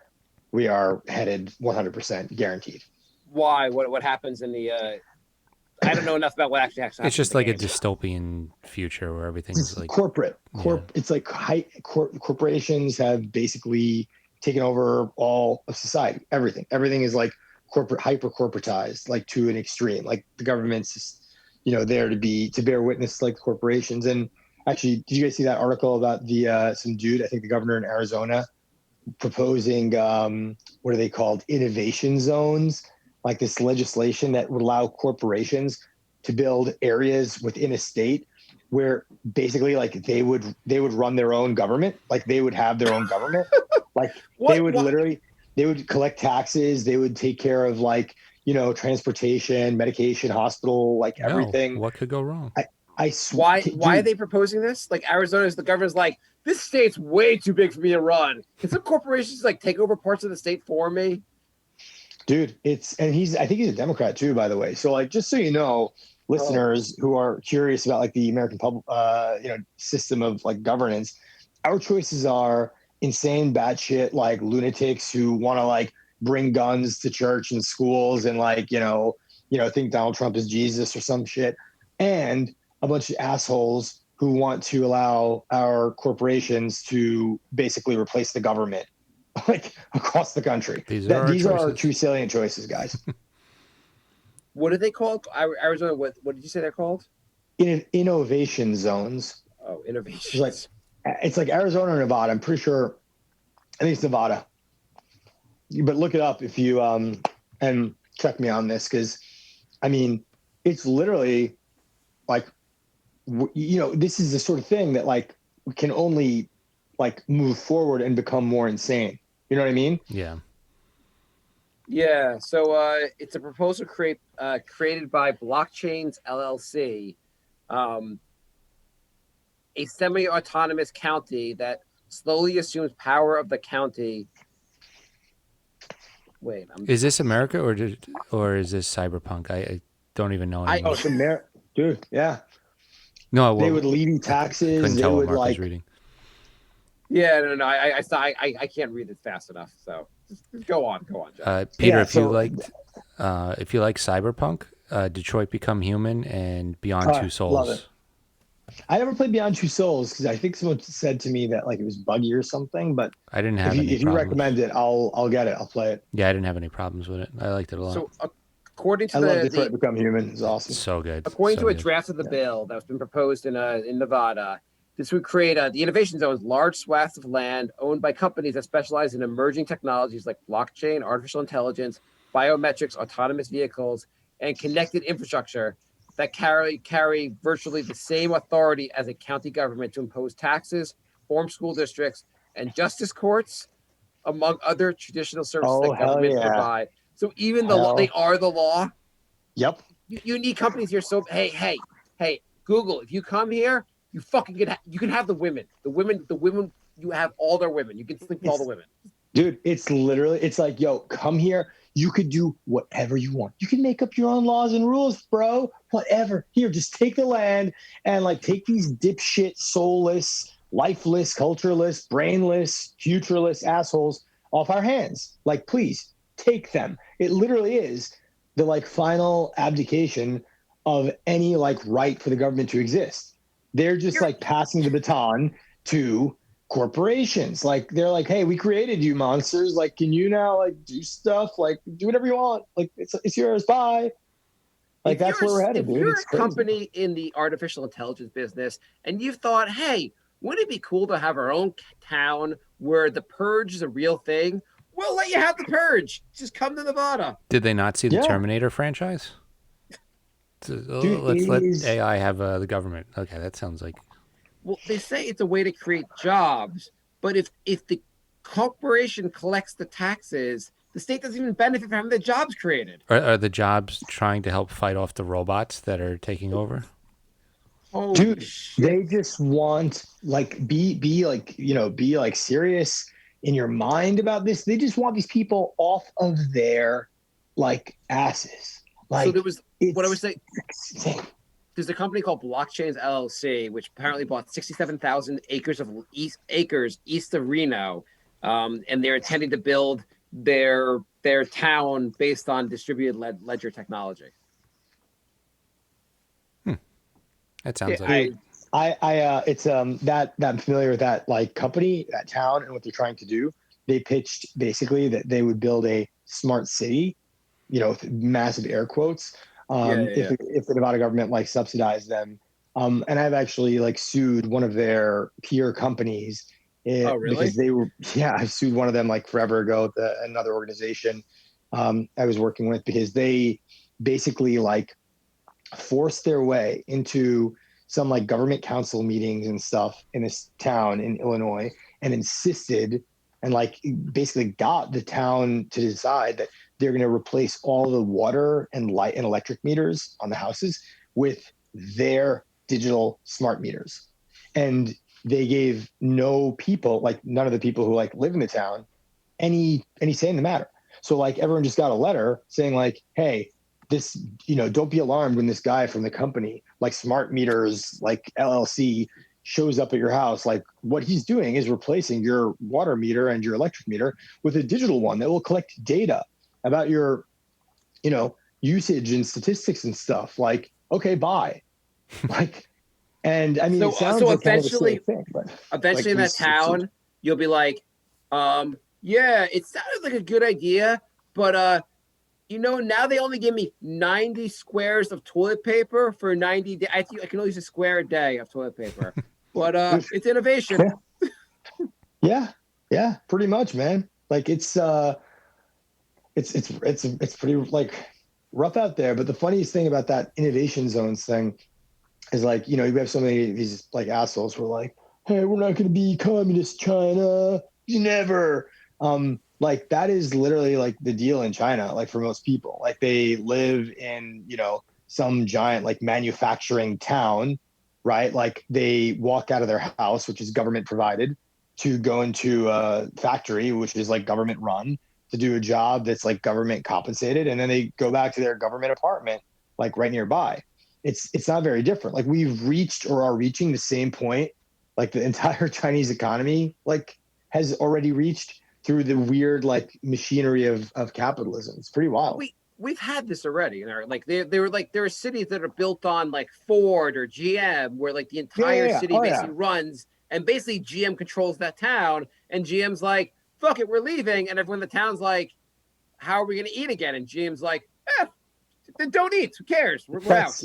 we are headed, 100% guaranteed. Why? What happens in the? I don't know enough about what actually happens. It's just like a game. dystopian future where everything's It's like corporate. It's like corporations have basically taken over all of society. Everything is like corporate, hyper corporatized, like to an extreme. Like the government's just, there to bear witness like corporations. And actually, did you guys see that article about the some dude? I think the governor in Arizona proposing what are they called? Innovation zones, like this legislation that would allow corporations to build areas within a state where basically like they would run their own government, like they would have their own government, like they would literally they would collect taxes, they would take care of like transportation, medication, hospital, like everything. What could go wrong? Why are they proposing this? Like Arizona's, the governor's like, this state's way too big for me to run. Can some corporations like take over parts of the state for me? Dude, I think he's a Democrat too, by the way. So like, just so you know, listeners who are curious about like the American public, system of like governance, our choices are insane, batshit, like lunatics who want to like bring guns to church and schools and like, think Donald Trump is Jesus or some shit. And a bunch of assholes who want to allow our corporations to basically replace the government like across the country. These are our true salient choices, guys. What are they called? Arizona, what did you say they're called? Innovation zones. Oh, innovations. It's like Arizona or Nevada. I'm pretty sure. I think it's Nevada. But look it up if you and check me on this, because I mean, it's literally like this is the sort of thing that like we can only like move forward and become more insane. You know what I mean? Yeah. Yeah. So it's a proposal created by Blockchains LLC, a semi-autonomous county that slowly assumes power of the county. Wait, is this America or is this Cyberpunk? I don't even know anymore. It's Dude, yeah. No, They well, would levy I taxes. couldn't They tell what would Mark was like, reading. Yeah, no. I can't read it fast enough. So just go on, John. Peter, yeah. So if you like Cyberpunk, Detroit Become Human and Beyond Two love it. Souls. I never played Beyond Two Souls because I think someone said to me that like it was buggy or something. But I didn't have any if you problems. recommend it, I'll get it. I'll play it. Yeah, I didn't have any problems with it. I liked it a lot. So according to I love the Detroit Become Human. It's awesome. So good. according So to a good. draft of the bill that's been proposed in Nevada, this would create the innovation zones, large swaths of land owned by companies that specialize in emerging technologies like blockchain, artificial intelligence, biometrics, autonomous vehicles, and connected infrastructure that carry virtually the same authority as a county government to impose taxes, form school districts, and justice courts, among other traditional services Oh that hell government yeah! provide. So even they Hell. are the law. Yep. You need companies here. So hey, Google, if you come here, you fucking you can have the women. You have all their women. You can sleep with all the women. Dude, it's like, yo, come here. You could do whatever you want. You can make up your own laws and rules, bro. Whatever. Here, just take the land and like take these dipshit, soulless, lifeless, cultureless, brainless, futureless assholes off our hands. Like, please take them. It literally is the like final abdication of any like right for the government to exist. They're just like passing the baton to corporations. Like they're like, hey, we created you monsters. Like, can you now like do stuff? Like do whatever you want. Like it's yours. Bye. Like that's where we're headed, if dude. you're It's a crazy. company in the artificial intelligence business and you've thought, hey, wouldn't it be cool to have our own town where the purge is a real thing? We'll let you have the purge. Just come to Nevada. Did they not see the Yeah. Terminator franchise? Dude, Let's let AI have the government. Okay, that sounds like. Well, they say it's a way to create jobs, but if the corporation collects the taxes, the state doesn't even benefit from having the jobs created. Are the jobs trying to help fight off the robots that are taking over? Holy dude, shit. they just want like be like, you know, be like serious in your mind about this. They just want these people off of their like asses. Like So there was what I was saying. insane. There's a company called Blockchains LLC, which apparently bought 67,000 acres east of Reno, and they're intending to build their town based on distributed ledger technology. That sounds Yeah, like. It's that I'm familiar with that like company, that town, and what they're trying to do. They pitched basically that they would build a smart city, you know, with massive air quotes. If the Nevada government like subsidized them, and I've actually like sued one of their peer companies. Oh, really? Because they were, yeah, I sued one of them like forever ago with another organization I was working with because they basically like forced their way into some like government council meetings and stuff in this town in Illinois and insisted and like basically got the town to decide that they're going to replace all the water and light and electric meters on the houses with their digital smart meters. And they gave no people, like none of the people who like live in the town, any say in the matter. So like everyone just got a letter saying like, hey, this, you know, don't be alarmed when this guy from the company, like Smart Meters, like LLC, shows up at your house. Like what he's doing is replacing your water meter and your electric meter with a digital one that will collect data about your, you know, usage and statistics and stuff. Like, okay, bye. Like, and I mean, it sounds so like eventually, kind of thing, but eventually like, in that town, you'll be like, yeah, it sounded like a good idea, but you know, now they only give me 90 squares of toilet paper for 90 days. I can only use a square a day of toilet paper, but it's innovation. Yeah, pretty much, man. Like it's pretty like rough out there. But the funniest thing about that innovation zones thing is like, you know, you have so many of these like assholes who are like, hey, we're not going to be communist China. You never. Like that is literally like the deal in China. Like for most people, like they live in, you know, some giant like manufacturing town, right? Like they walk out of their house, which is government provided, to go into a factory, which is like government run, to do a job that's like government compensated, and then they go back to their government apartment, like right nearby. it's not very different. Like we've reached or are reaching the same point, like the entire Chinese economy like has already reached through the weird like machinery of capitalism. It's pretty wild. We've had this already. Like they were like there are cities that are built on like Ford or GM where like the entire city basically runs, and basically GM controls that town, and GM's like, fuck it, we're leaving, and everyone in the town's like, how are we gonna eat again? And GM's like, then don't eat. Who cares? We're out.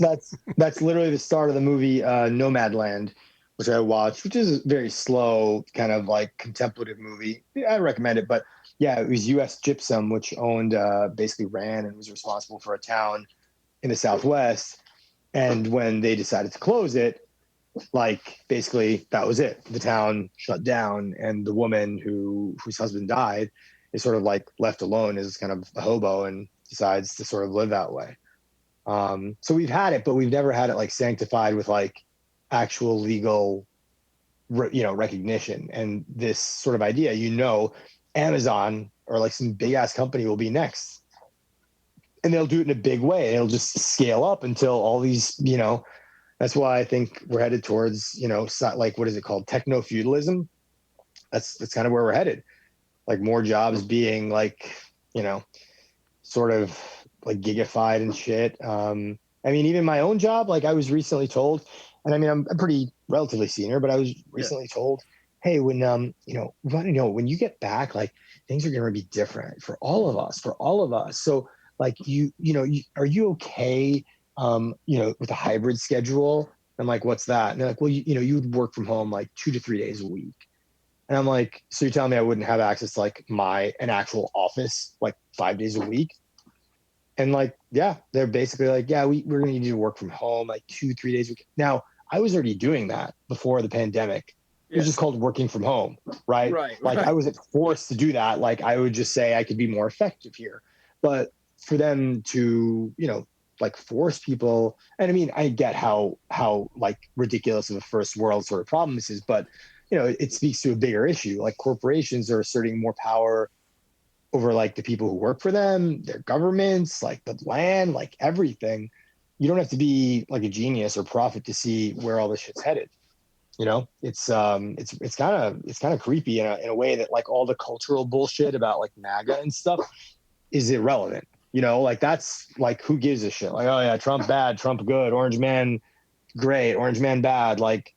That's literally the start of the movie Nomadland, which I watched, which is a very slow kind of like contemplative movie. I recommend it, but yeah, it was U.S. Gypsum, which owned, basically ran and was responsible for a town in the Southwest. And when they decided to close it, like basically that was it. The town shut down, and the woman whose husband died is sort of like left alone as kind of a hobo and decides to sort of live that way. So we've had it, but we've never had it like sanctified with like actual legal, recognition. And this sort of idea, Amazon or like some big ass company will be next, and they'll do it in a big way. It'll just scale up until all these, that's why I think we're headed towards, like, what is it called? Techno feudalism. That's kind of where we're headed. Like more jobs being like, sort of like gigified and shit. I mean, even my own job, like I was recently told, and I mean, I'm pretty relatively senior, but I was recently told, hey, when, we want to know when you get back, like things are going to be different for all of us. So like, are you okay, with a hybrid schedule? I'm like, what's that? And they're like, well, you would work from home like 2 to 3 days a week. And I'm like, so you're telling me I wouldn't have access to like an actual office, like 5 days a week? And like, yeah, they're basically like, yeah, we're going to need you to work from home like 2-3 days a week. Now, I was already doing that before the pandemic. It was just called working from home, right? Like I wasn't forced to do that. Like I would just say I could be more effective here. But for them to, like force people, and I mean, I get how like ridiculous of a first world sort of problem this is, but it speaks to a bigger issue. Like corporations are asserting more power over like the people who work for them, their governments, like the land, like everything. You don't have to be like a genius or prophet to see where all this shit's headed. It's kind of creepy in a way that like all the cultural bullshit about like MAGA and stuff is irrelevant. Like that's like, who gives a shit? Like, oh yeah, Trump bad, Trump good, Orange man great, Orange man bad. Like,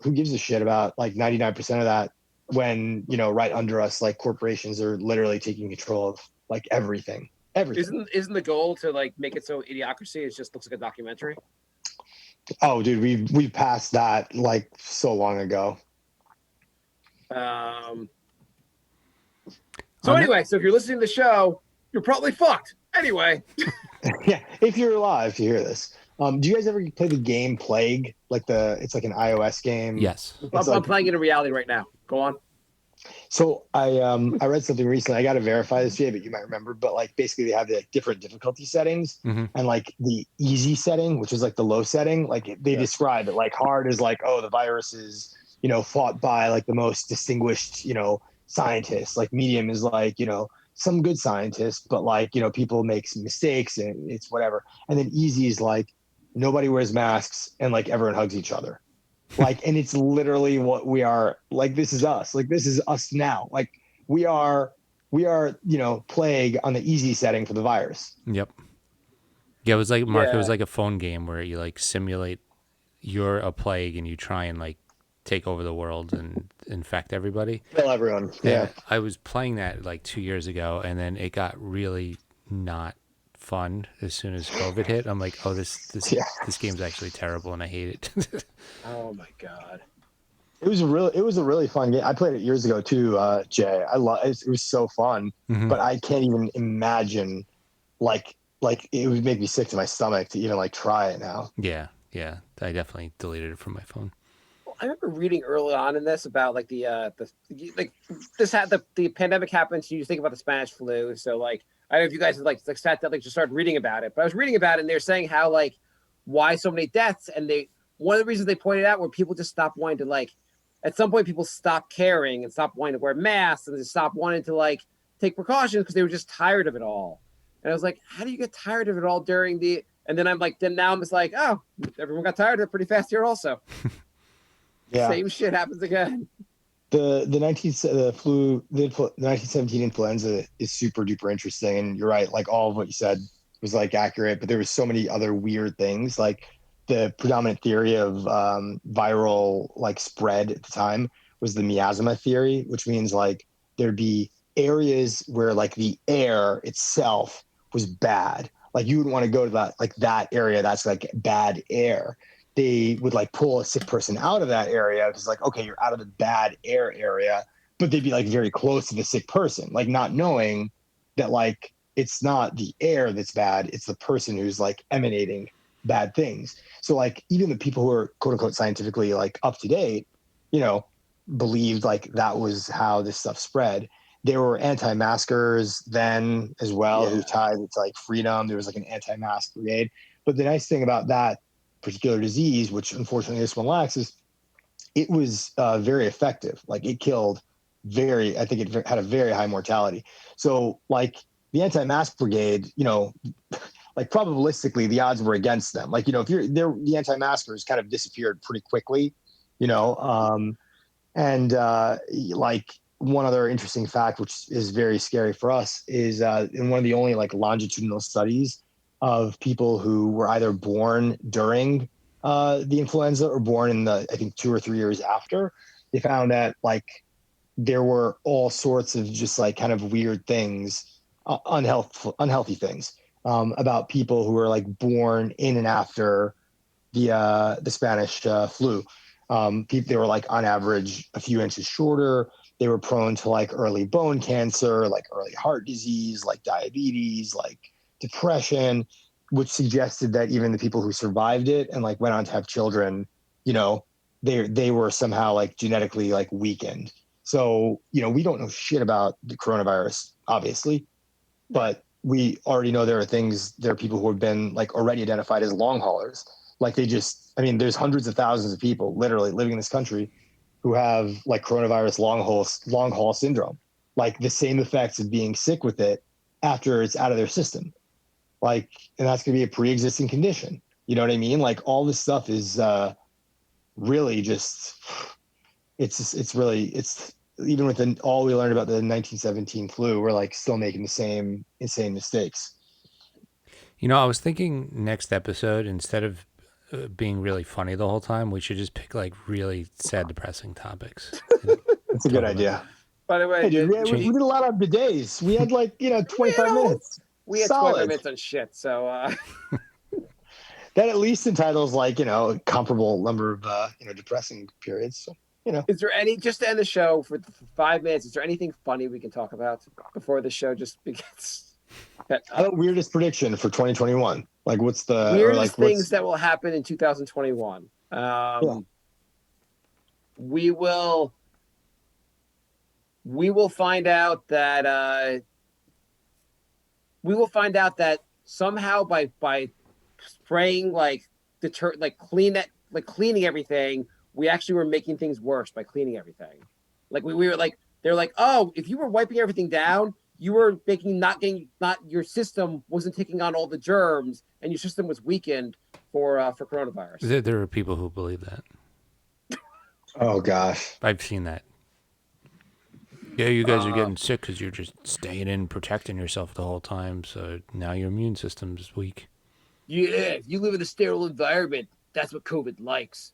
who gives a shit about like 99% of that when, right under us, like corporations are literally taking control of like everything. Isn't the goal to like make it so Idiocracy just looks like a documentary? Oh, dude, we passed that like so long ago. So anyway, so if you're listening to the show, you're probably fucked. Anyway. Yeah, if you're alive to hear this. Do you guys ever play the game Plague? It's like an iOS game. Yes. I'm playing it in reality right now. Go on. So I read something recently. I got to verify this, Jay, but you might remember. But like basically, they have the different difficulty settings, and like the easy setting, which is like the low setting. Like they describe it. Like hard is like, oh, the virus is fought by like the most distinguished scientists. Like medium is like some good scientists, but like people make some mistakes and it's whatever. And then easy is like nobody wears masks and like everyone hugs each other. Like, and it's literally what we are. Like, this is us. Like, this is us now. Like, we are, Plague on the easy setting for the virus. Yep. Yeah, it was like, Mark, it was like a phone game where you like simulate you're a plague and you try and like take over the world and infect everybody. Kill everyone. Yeah. I was playing that like 2 years ago, and then it got really not fun as soon as COVID hit. I'm like, oh, this game's actually terrible and I hate it. Oh my god. It was a really fun game. I played it years ago too, Jay. It was so fun, but I can't even imagine like it would make me sick to my stomach to even like try it now. Yeah. I definitely deleted it from my phone. I remember reading early on in this about like the pandemic happened, so you think about the Spanish flu. So like I don't know if you guys have like sat down, like just started reading about it, but I was reading about it and they're saying how like why so many deaths, and one of the reasons they pointed out were people just stopped wanting to like at some point people stopped caring and stopped wanting to wear masks and they stopped wanting to like take precautions because they were just tired of it all. And I was like, how do you get tired of it all during the And then now I'm just like, oh, everyone got tired of it pretty fast here also. Yeah. Same shit happens again. The 1917 influenza is super duper interesting, and you're right. Like all of what you said was like accurate, but there was so many other weird things. Like the predominant theory of viral like spread at the time was the miasma theory, which means like there'd be areas where like the air itself was bad. Like you would want to go to that area that's like bad air. They would like pull a sick person out of that area because like, okay, you're out of the bad air area, but they'd be like very close to the sick person, like not knowing that like it's not the air that's bad, it's the person who's like emanating bad things. So like even the people who are quote unquote scientifically like up to date, you know, believed like that was how this stuff spread. There were anti-maskers then as well who tied it to like freedom. There was like an anti-mask brigade. But the nice thing about that particular disease, which unfortunately this one lacks, is it was very effective. Like it killed I think it had a very high mortality. So like the anti-mask brigade, you know, like probabilistically the odds were against them. Like, you know, if you're there, the anti-maskers kind of disappeared pretty quickly, you know, and like one other interesting fact, which is very scary for us, is in one of the only like longitudinal studies of people who were either born during the influenza or born in the, I think 2 or 3 years after, they found that like there were all sorts of just like kind of weird things, unhealthy things about people who were like born in and after the Spanish flu. They were like on average a few inches shorter. They were prone to like early bone cancer, like early heart disease, like diabetes, like depression, which suggested that even the people who survived it and like went on to have children, you know, they were somehow like genetically like weakened. So, you know, we don't know shit about the coronavirus, obviously, but we already know there are people who have been like already identified as long haulers. Like there's hundreds of thousands of people literally living in this country who have like coronavirus long haul syndrome, like the same effects of being sick with it after it's out of their system. Like, and that's going to be a pre-existing condition. You know what I mean? Like all this stuff is really just, it's even with all we learned about the 1917 flu, we're like still making the same insane mistakes. You know, I was thinking next episode, instead of being really funny the whole time, we should just pick like really sad, depressing topics. That's a good idea. By the way, hey, dude, we did a lot of bidets. We had like, 25 minutes. We had Solid. 25 minutes on shit. So that at least entitles like, a comparable number of, depressing periods. So, Is there just to end the show for 5 minutes, is there anything funny we can talk about before the show just begins? Weirdest prediction for 2021. Like what's the weirdest things that will happen in 2021? We will find out that somehow by spraying cleaning everything, we actually were making things worse by cleaning everything. Like we were like, they're like, oh, if you were wiping everything down, you were your system wasn't taking on all the germs, and your system was weakened for coronavirus. There are people who believe that. Oh gosh, I've seen that. Yeah, you guys are getting sick because you're just staying in, protecting yourself the whole time. So now your immune system's weak. Yeah, if you live in a sterile environment, that's what COVID likes.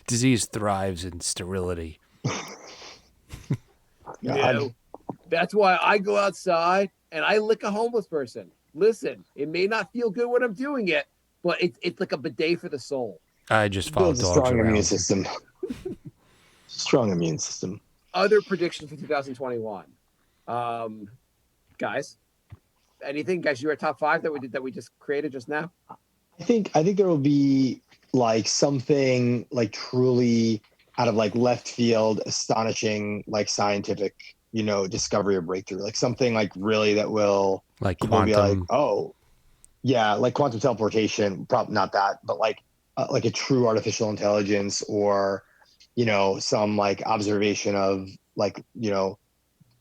Disease thrives in sterility. That's why I go outside and I lick a homeless person. Listen, it may not feel good when I'm doing it, but it's like a bidet for the soul. I just follow dogs strong around. Immune system. Strong immune system. Other predictions for 2021, guys. Anything, guys? You were top 5 that we just created just now. I think there will be like something like truly out of like left field, astonishing, like scientific, discovery or breakthrough, like something like really that will like quantum be like, oh yeah, like quantum teleportation, probably not that, but like a true artificial intelligence or, some like observation of like,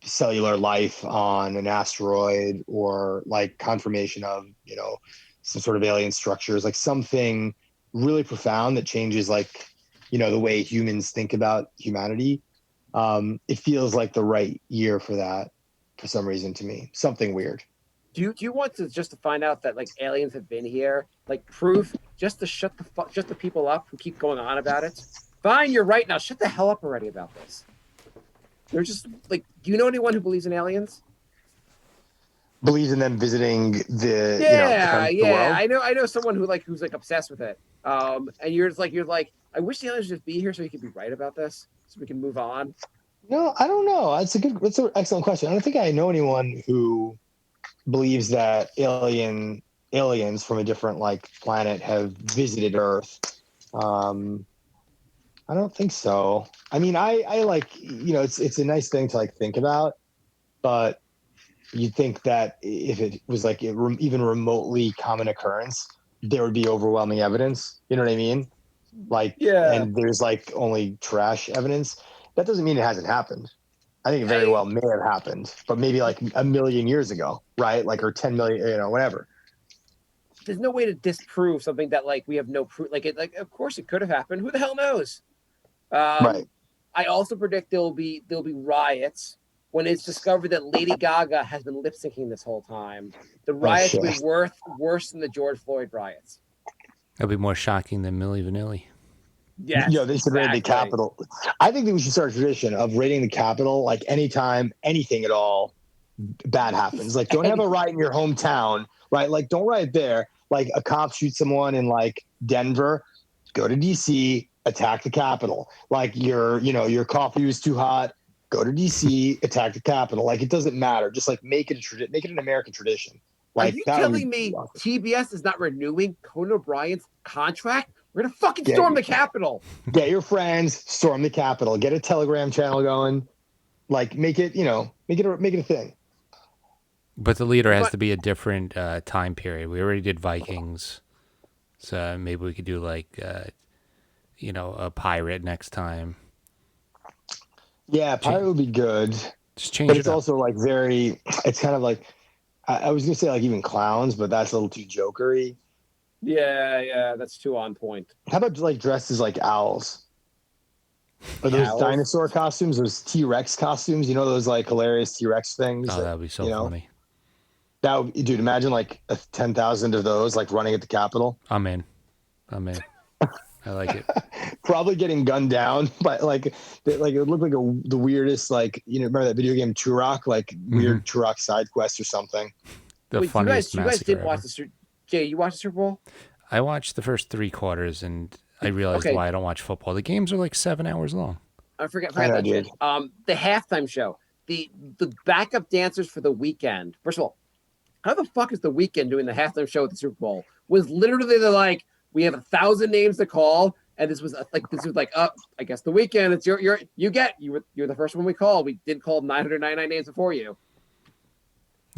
cellular life on an asteroid, or like confirmation of, some sort of alien structures, like something really profound that changes, like, the way humans think about humanity. It feels like the right year for that for some reason to me. Something weird. Do you want to just to find out that like aliens have been here, like proof, just to shut the people up who keep going on about it? Fine, you're right. Now shut the hell up already about this. They're just like, do you know anyone who believes in aliens? Believes in them visiting Yeah, the yeah. world. I know someone who's like obsessed with it. And you're like, I wish the aliens would just be here so he could be right about this, so we can move on. No, I don't know. That's an excellent question. I don't think I know anyone who believes that aliens from a different like planet have visited Earth. I don't think so. I mean, I like, it's a nice thing to like think about, but you'd think that if it was like even remotely common occurrence, there would be overwhelming evidence. You know what I mean? Like, Yeah. and there's like only trash evidence. That doesn't mean it hasn't happened. I think it very I well may have happened, but maybe like a million years ago, right? Like, or 10 million, whatever. There's no way to disprove something that like we have no proof. Like of course it could have happened. Who the hell knows? Right. I also predict there'll be riots when it's discovered that Lady Gaga has been lip syncing this whole time. The riots will be worse than the George Floyd riots. It'll be more shocking than Milli Vanilli. Yes, They should raid the Capitol. I think that we should start a tradition of raiding the Capitol, like anytime, anything at all bad happens. Like, don't have a riot in your hometown, right? Like, don't riot there. Like, a cop shoots someone in like Denver, go to DC, attack the Capitol. Like, your coffee was too hot, go to DC, attack the Capitol. Like, it doesn't matter. Just like make it an American tradition. Like, are you telling me awesome. TBS is not renewing Conan O'Brien's contract? We're gonna fucking storm the Capitol. Get your friends, storm the Capitol. Get a Telegram channel going. Like, make it a thing. But the leader has to be a different time period. We already did Vikings, so maybe we could do like a pirate next time. Yeah, pirate would be good. Just change but it it's up. Also like it's kind of like, I was gonna say like even clowns, but that's a little too jokery. Yeah, that's too on point. How about like dressed as like owls? Or those dinosaur costumes, those T-Rex costumes, those like hilarious T-Rex things. Oh, that would be so funny. That would, dude, imagine like 10,000 of those like running at the Capitol. I'm in. I like it. Probably getting gunned down, but like it looked like the weirdest, like, remember that video game Turok, like weird Turok side quest or something. Funniest you guys did watch the Jay, you watched the Super Bowl? I watched the first 3 quarters and I realized why I don't watch football. The games are like 7 hours long. I forget that shit. The halftime show, the backup dancers for the weekend. First of all, how the fuck is the weekend doing the halftime show at the Super Bowl? Was literally they're like, we have 1,000 names to call, and this was like, I guess the weekend. It's you're the first one we called. We did call 999 names before you.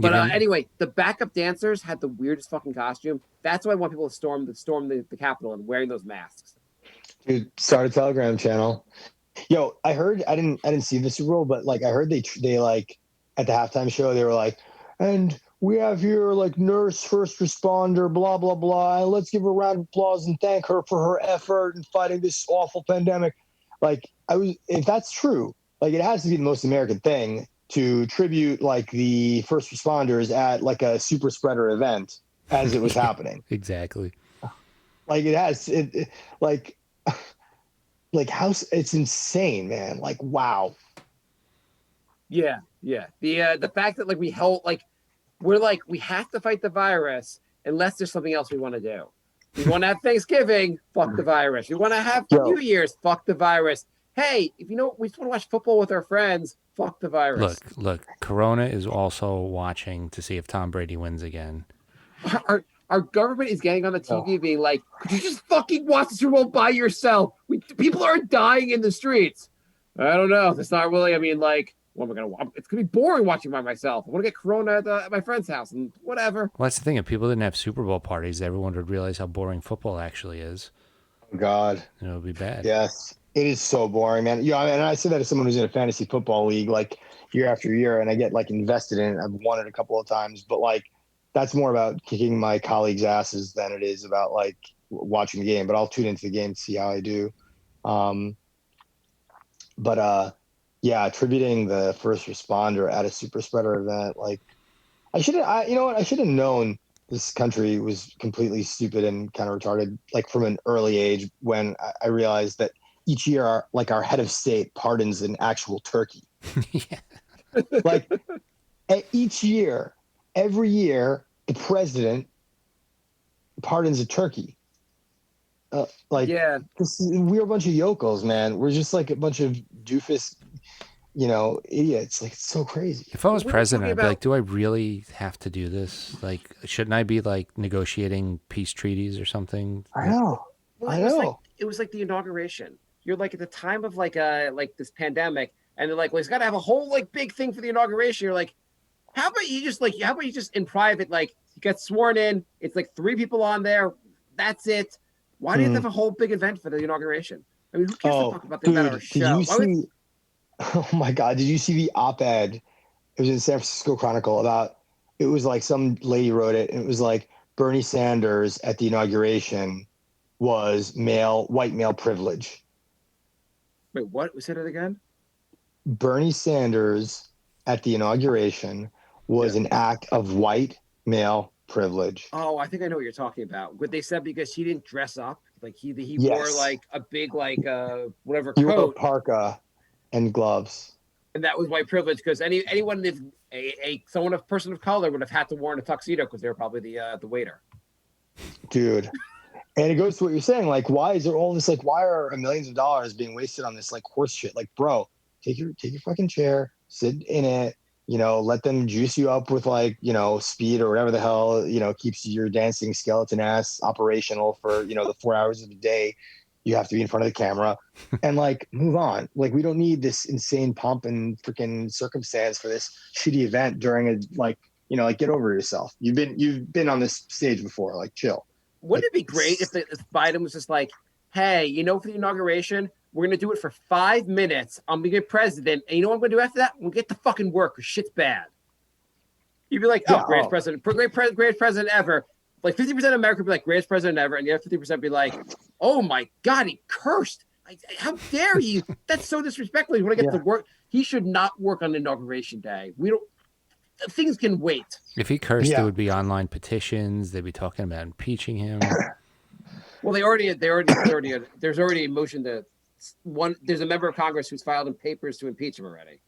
But anyway, the backup dancers had the weirdest fucking costume. That's why I want people to storm the Capitol and wearing those masks. Dude, start a Telegram channel. Yo, I heard, I didn't see the Super Bowl, but like I heard they like at the halftime show they were like, and we have here like nurse, first responder, blah blah blah. Let's give her a round of applause and thank her for her effort in fighting this awful pandemic. Like, if that's true, like it has to be the most American thing to tribute like the first responders at like a super spreader event as it was happening. Exactly. Like it has like how it's insane, man. Like, wow. Yeah. The fact that like we have to fight the virus unless there's something else we want to do. We want to have Thanksgiving, fuck the virus. We want to have New Year's, fuck the virus. Hey, if we just want to watch football with our friends, fuck the virus. Look, Corona is also watching to see if Tom Brady wins again. Our government is getting on the TV being like, could you just fucking watch the Super Bowl by yourself? People are dying in the streets. I don't know. It's not really, I mean, like, what am I going to watch? It's going to be boring watching by myself. I want to get Corona at my friend's house and whatever. Well, that's the thing. If people didn't have Super Bowl parties, everyone would realize how boring football actually is. Oh, God. And it would be bad. Yes. It is so boring, man. You know, and I say that as someone who's in a fantasy football league, like year after year, and I get like invested in it. I've won it a couple of times, but like that's more about kicking my colleagues' asses than it is about like watching the game. But I'll tune into the game to see how I do. Um, but yeah, attributing the first responder at a super spreader event, like you know what, I should have known this country was completely stupid and kind of retarded, like from an early age when I realized that each year, our head of state pardons an actual turkey. Yeah. Like each year, every year, the president pardons a turkey. Yeah. We're a bunch of yokels, man. We're just like a bunch of doofus, idiots. Like, it's so crazy. If I was We were president, talking I'd be about- like, do I really have to do this? Like, shouldn't I be like negotiating peace treaties or something? I know. Well, I it was know. like it was like the inauguration. You're like at the time of like this pandemic, and they're like, well, he's got to have a whole like big thing for the inauguration. You're like, how about you just in private, like you get sworn in, it's like 3 people on there, that's it. Why do you have to have a whole big event for the inauguration? I mean, who cares to talk about the about our Did show? you see? Oh my God! Did you see the op-ed? It was in San Francisco Chronicle about. It was like some lady wrote it, and it was like Bernie Sanders at the inauguration was white male privilege. Wait, what? We said it again? Bernie Sanders at the inauguration was an act of white male privilege. Oh, I think I know what you're talking about. What they said because he didn't dress up, like he wore Yes. like a big whatever He wore a coat, parka and gloves. and that was white privilege because anyone if a person of color would have had to wear a tuxedo because they were probably the waiter. Dude. And it goes to what you're saying, like, why is there all this, like, why are millions of dollars being wasted on this, like, horse shit? Like, bro, take your fucking chair, sit in it, let them juice you up with, like, speed or whatever the hell, keeps your dancing skeleton ass operational for, the 4 hours of the day you have to be in front of the camera, and, like, move on. Like, we don't need this insane pomp and freaking circumstance for this shitty event during a, like, get over yourself. You've been on this stage before, like, chill. Wouldn't it be great if Biden was just like, hey, for the inauguration, we're going to do it for 5 minutes. I'm going to get president. And you know what I'm going to do after that? We'll get to fucking work because shit's bad. You'd be like, greatest president ever. Like 50% of America would be like, greatest president ever. And the other 50% be like, oh my God, he cursed. How dare he? That's so disrespectful. When I get to work, he should not work on inauguration day. Things can wait. If he cursed, there would be online petitions. They'd be talking about impeaching him. Well, there's already a motion there's a member of Congress who's filed in papers to impeach him already.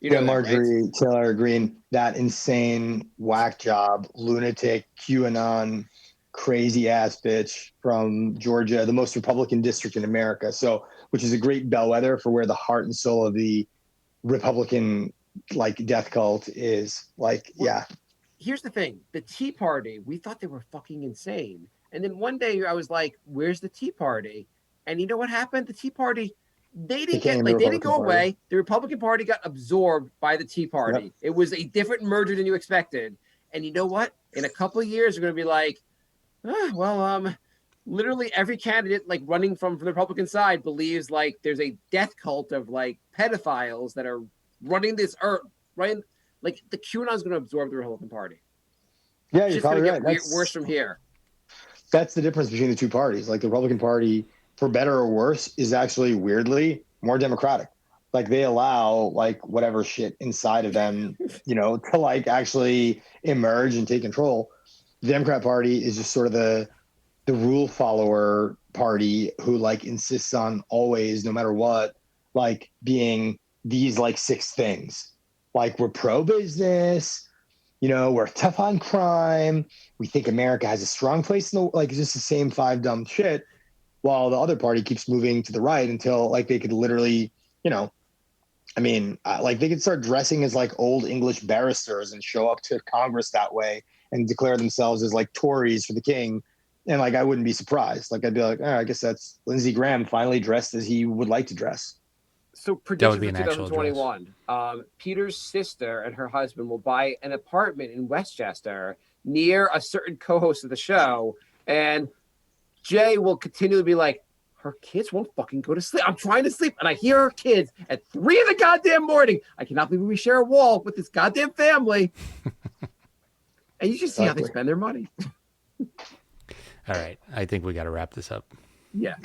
Marjorie right? Taylor Greene, that insane whack job, lunatic, QAnon, crazy ass bitch from Georgia, the most Republican district in America. So, which is a great bellwether for where the heart and soul of the Republican death cult is. Here's the thing: the Tea Party, we thought they were fucking insane, and then one day I was like, "Where's the Tea Party?" And you know what happened? The Tea Party, they didn't go away. The Republican Party got absorbed by the Tea Party. Yep. It was a different merger than you expected. And you know what? In a couple of years, they're going to be like, literally every candidate running from the Republican side believes there's a death cult of pedophiles that are running this earth, right? Like the QAnon is going to absorb the Republican Party. Yeah, it's you're just going right. to get worse from here. That's the difference between the two parties. Like the Republican Party, for better or worse, is actually weirdly more democratic. Like they allow whatever shit inside of them, to actually emerge and take control. The Democrat Party is just sort of the rule follower party who insists on always, no matter what, being these 6 things. We're pro-business, we're tough on crime. We think America has a strong place in the it's just the same 5 dumb shit, while the other party keeps moving to the right until they could literally, they could start dressing as old English barristers and show up to Congress that way and declare themselves as Tories for the king. And I wouldn't be surprised. I'd be like, I guess that's Lindsey Graham finally dressed as he would like to dress. So predictions for 2021. Peter's sister and her husband will buy an apartment in Westchester near a certain co-host of the show. And Jay will continually be like, Her kids won't fucking go to sleep. I'm trying to sleep, and I hear her kids at 3 in the goddamn morning. I cannot believe we share a wall with this goddamn family. And you just see how they spend their money. All right. I think we got to wrap this up. Yeah.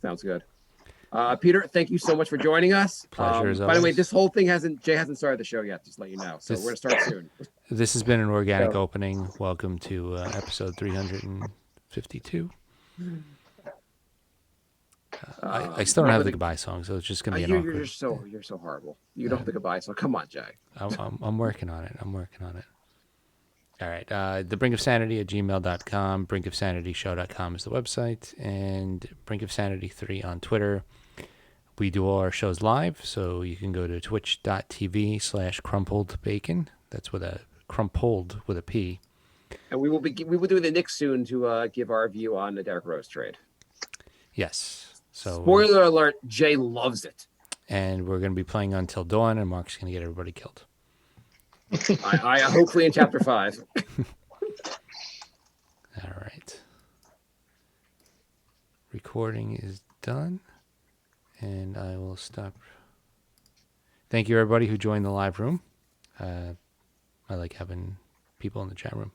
Sounds good. Peter, thank you so much for joining us. Pleasure as By the way, always. this whole thing Jay hasn't started the show yet, just to let you know. So we're going to start soon. This has been an organic opening. Welcome to episode 352. I still don't have the goodbye song, so it's just going to be an awkward. You're so horrible. You don't have the goodbye song. Come on, Jay. I'm working on it. All right. The Brink of Sanity at gmail.com. brinkofsanityshow.com is the website. And Brink of Sanity 3 on Twitter. We do all our shows live, so you can go to twitch.tv/crumpledbacon. That's with a crumpled with a P. And we will do the Knicks soon to give our view on the Derrick Rose trade. Yes. So spoiler alert, Jay loves it. And we're going to be playing Until Dawn, and Marc's going to get everybody killed. I hopefully in chapter 5. All right. Recording is done, and I will stop. Thank you, everybody who joined the live room. I like having people in the chat room.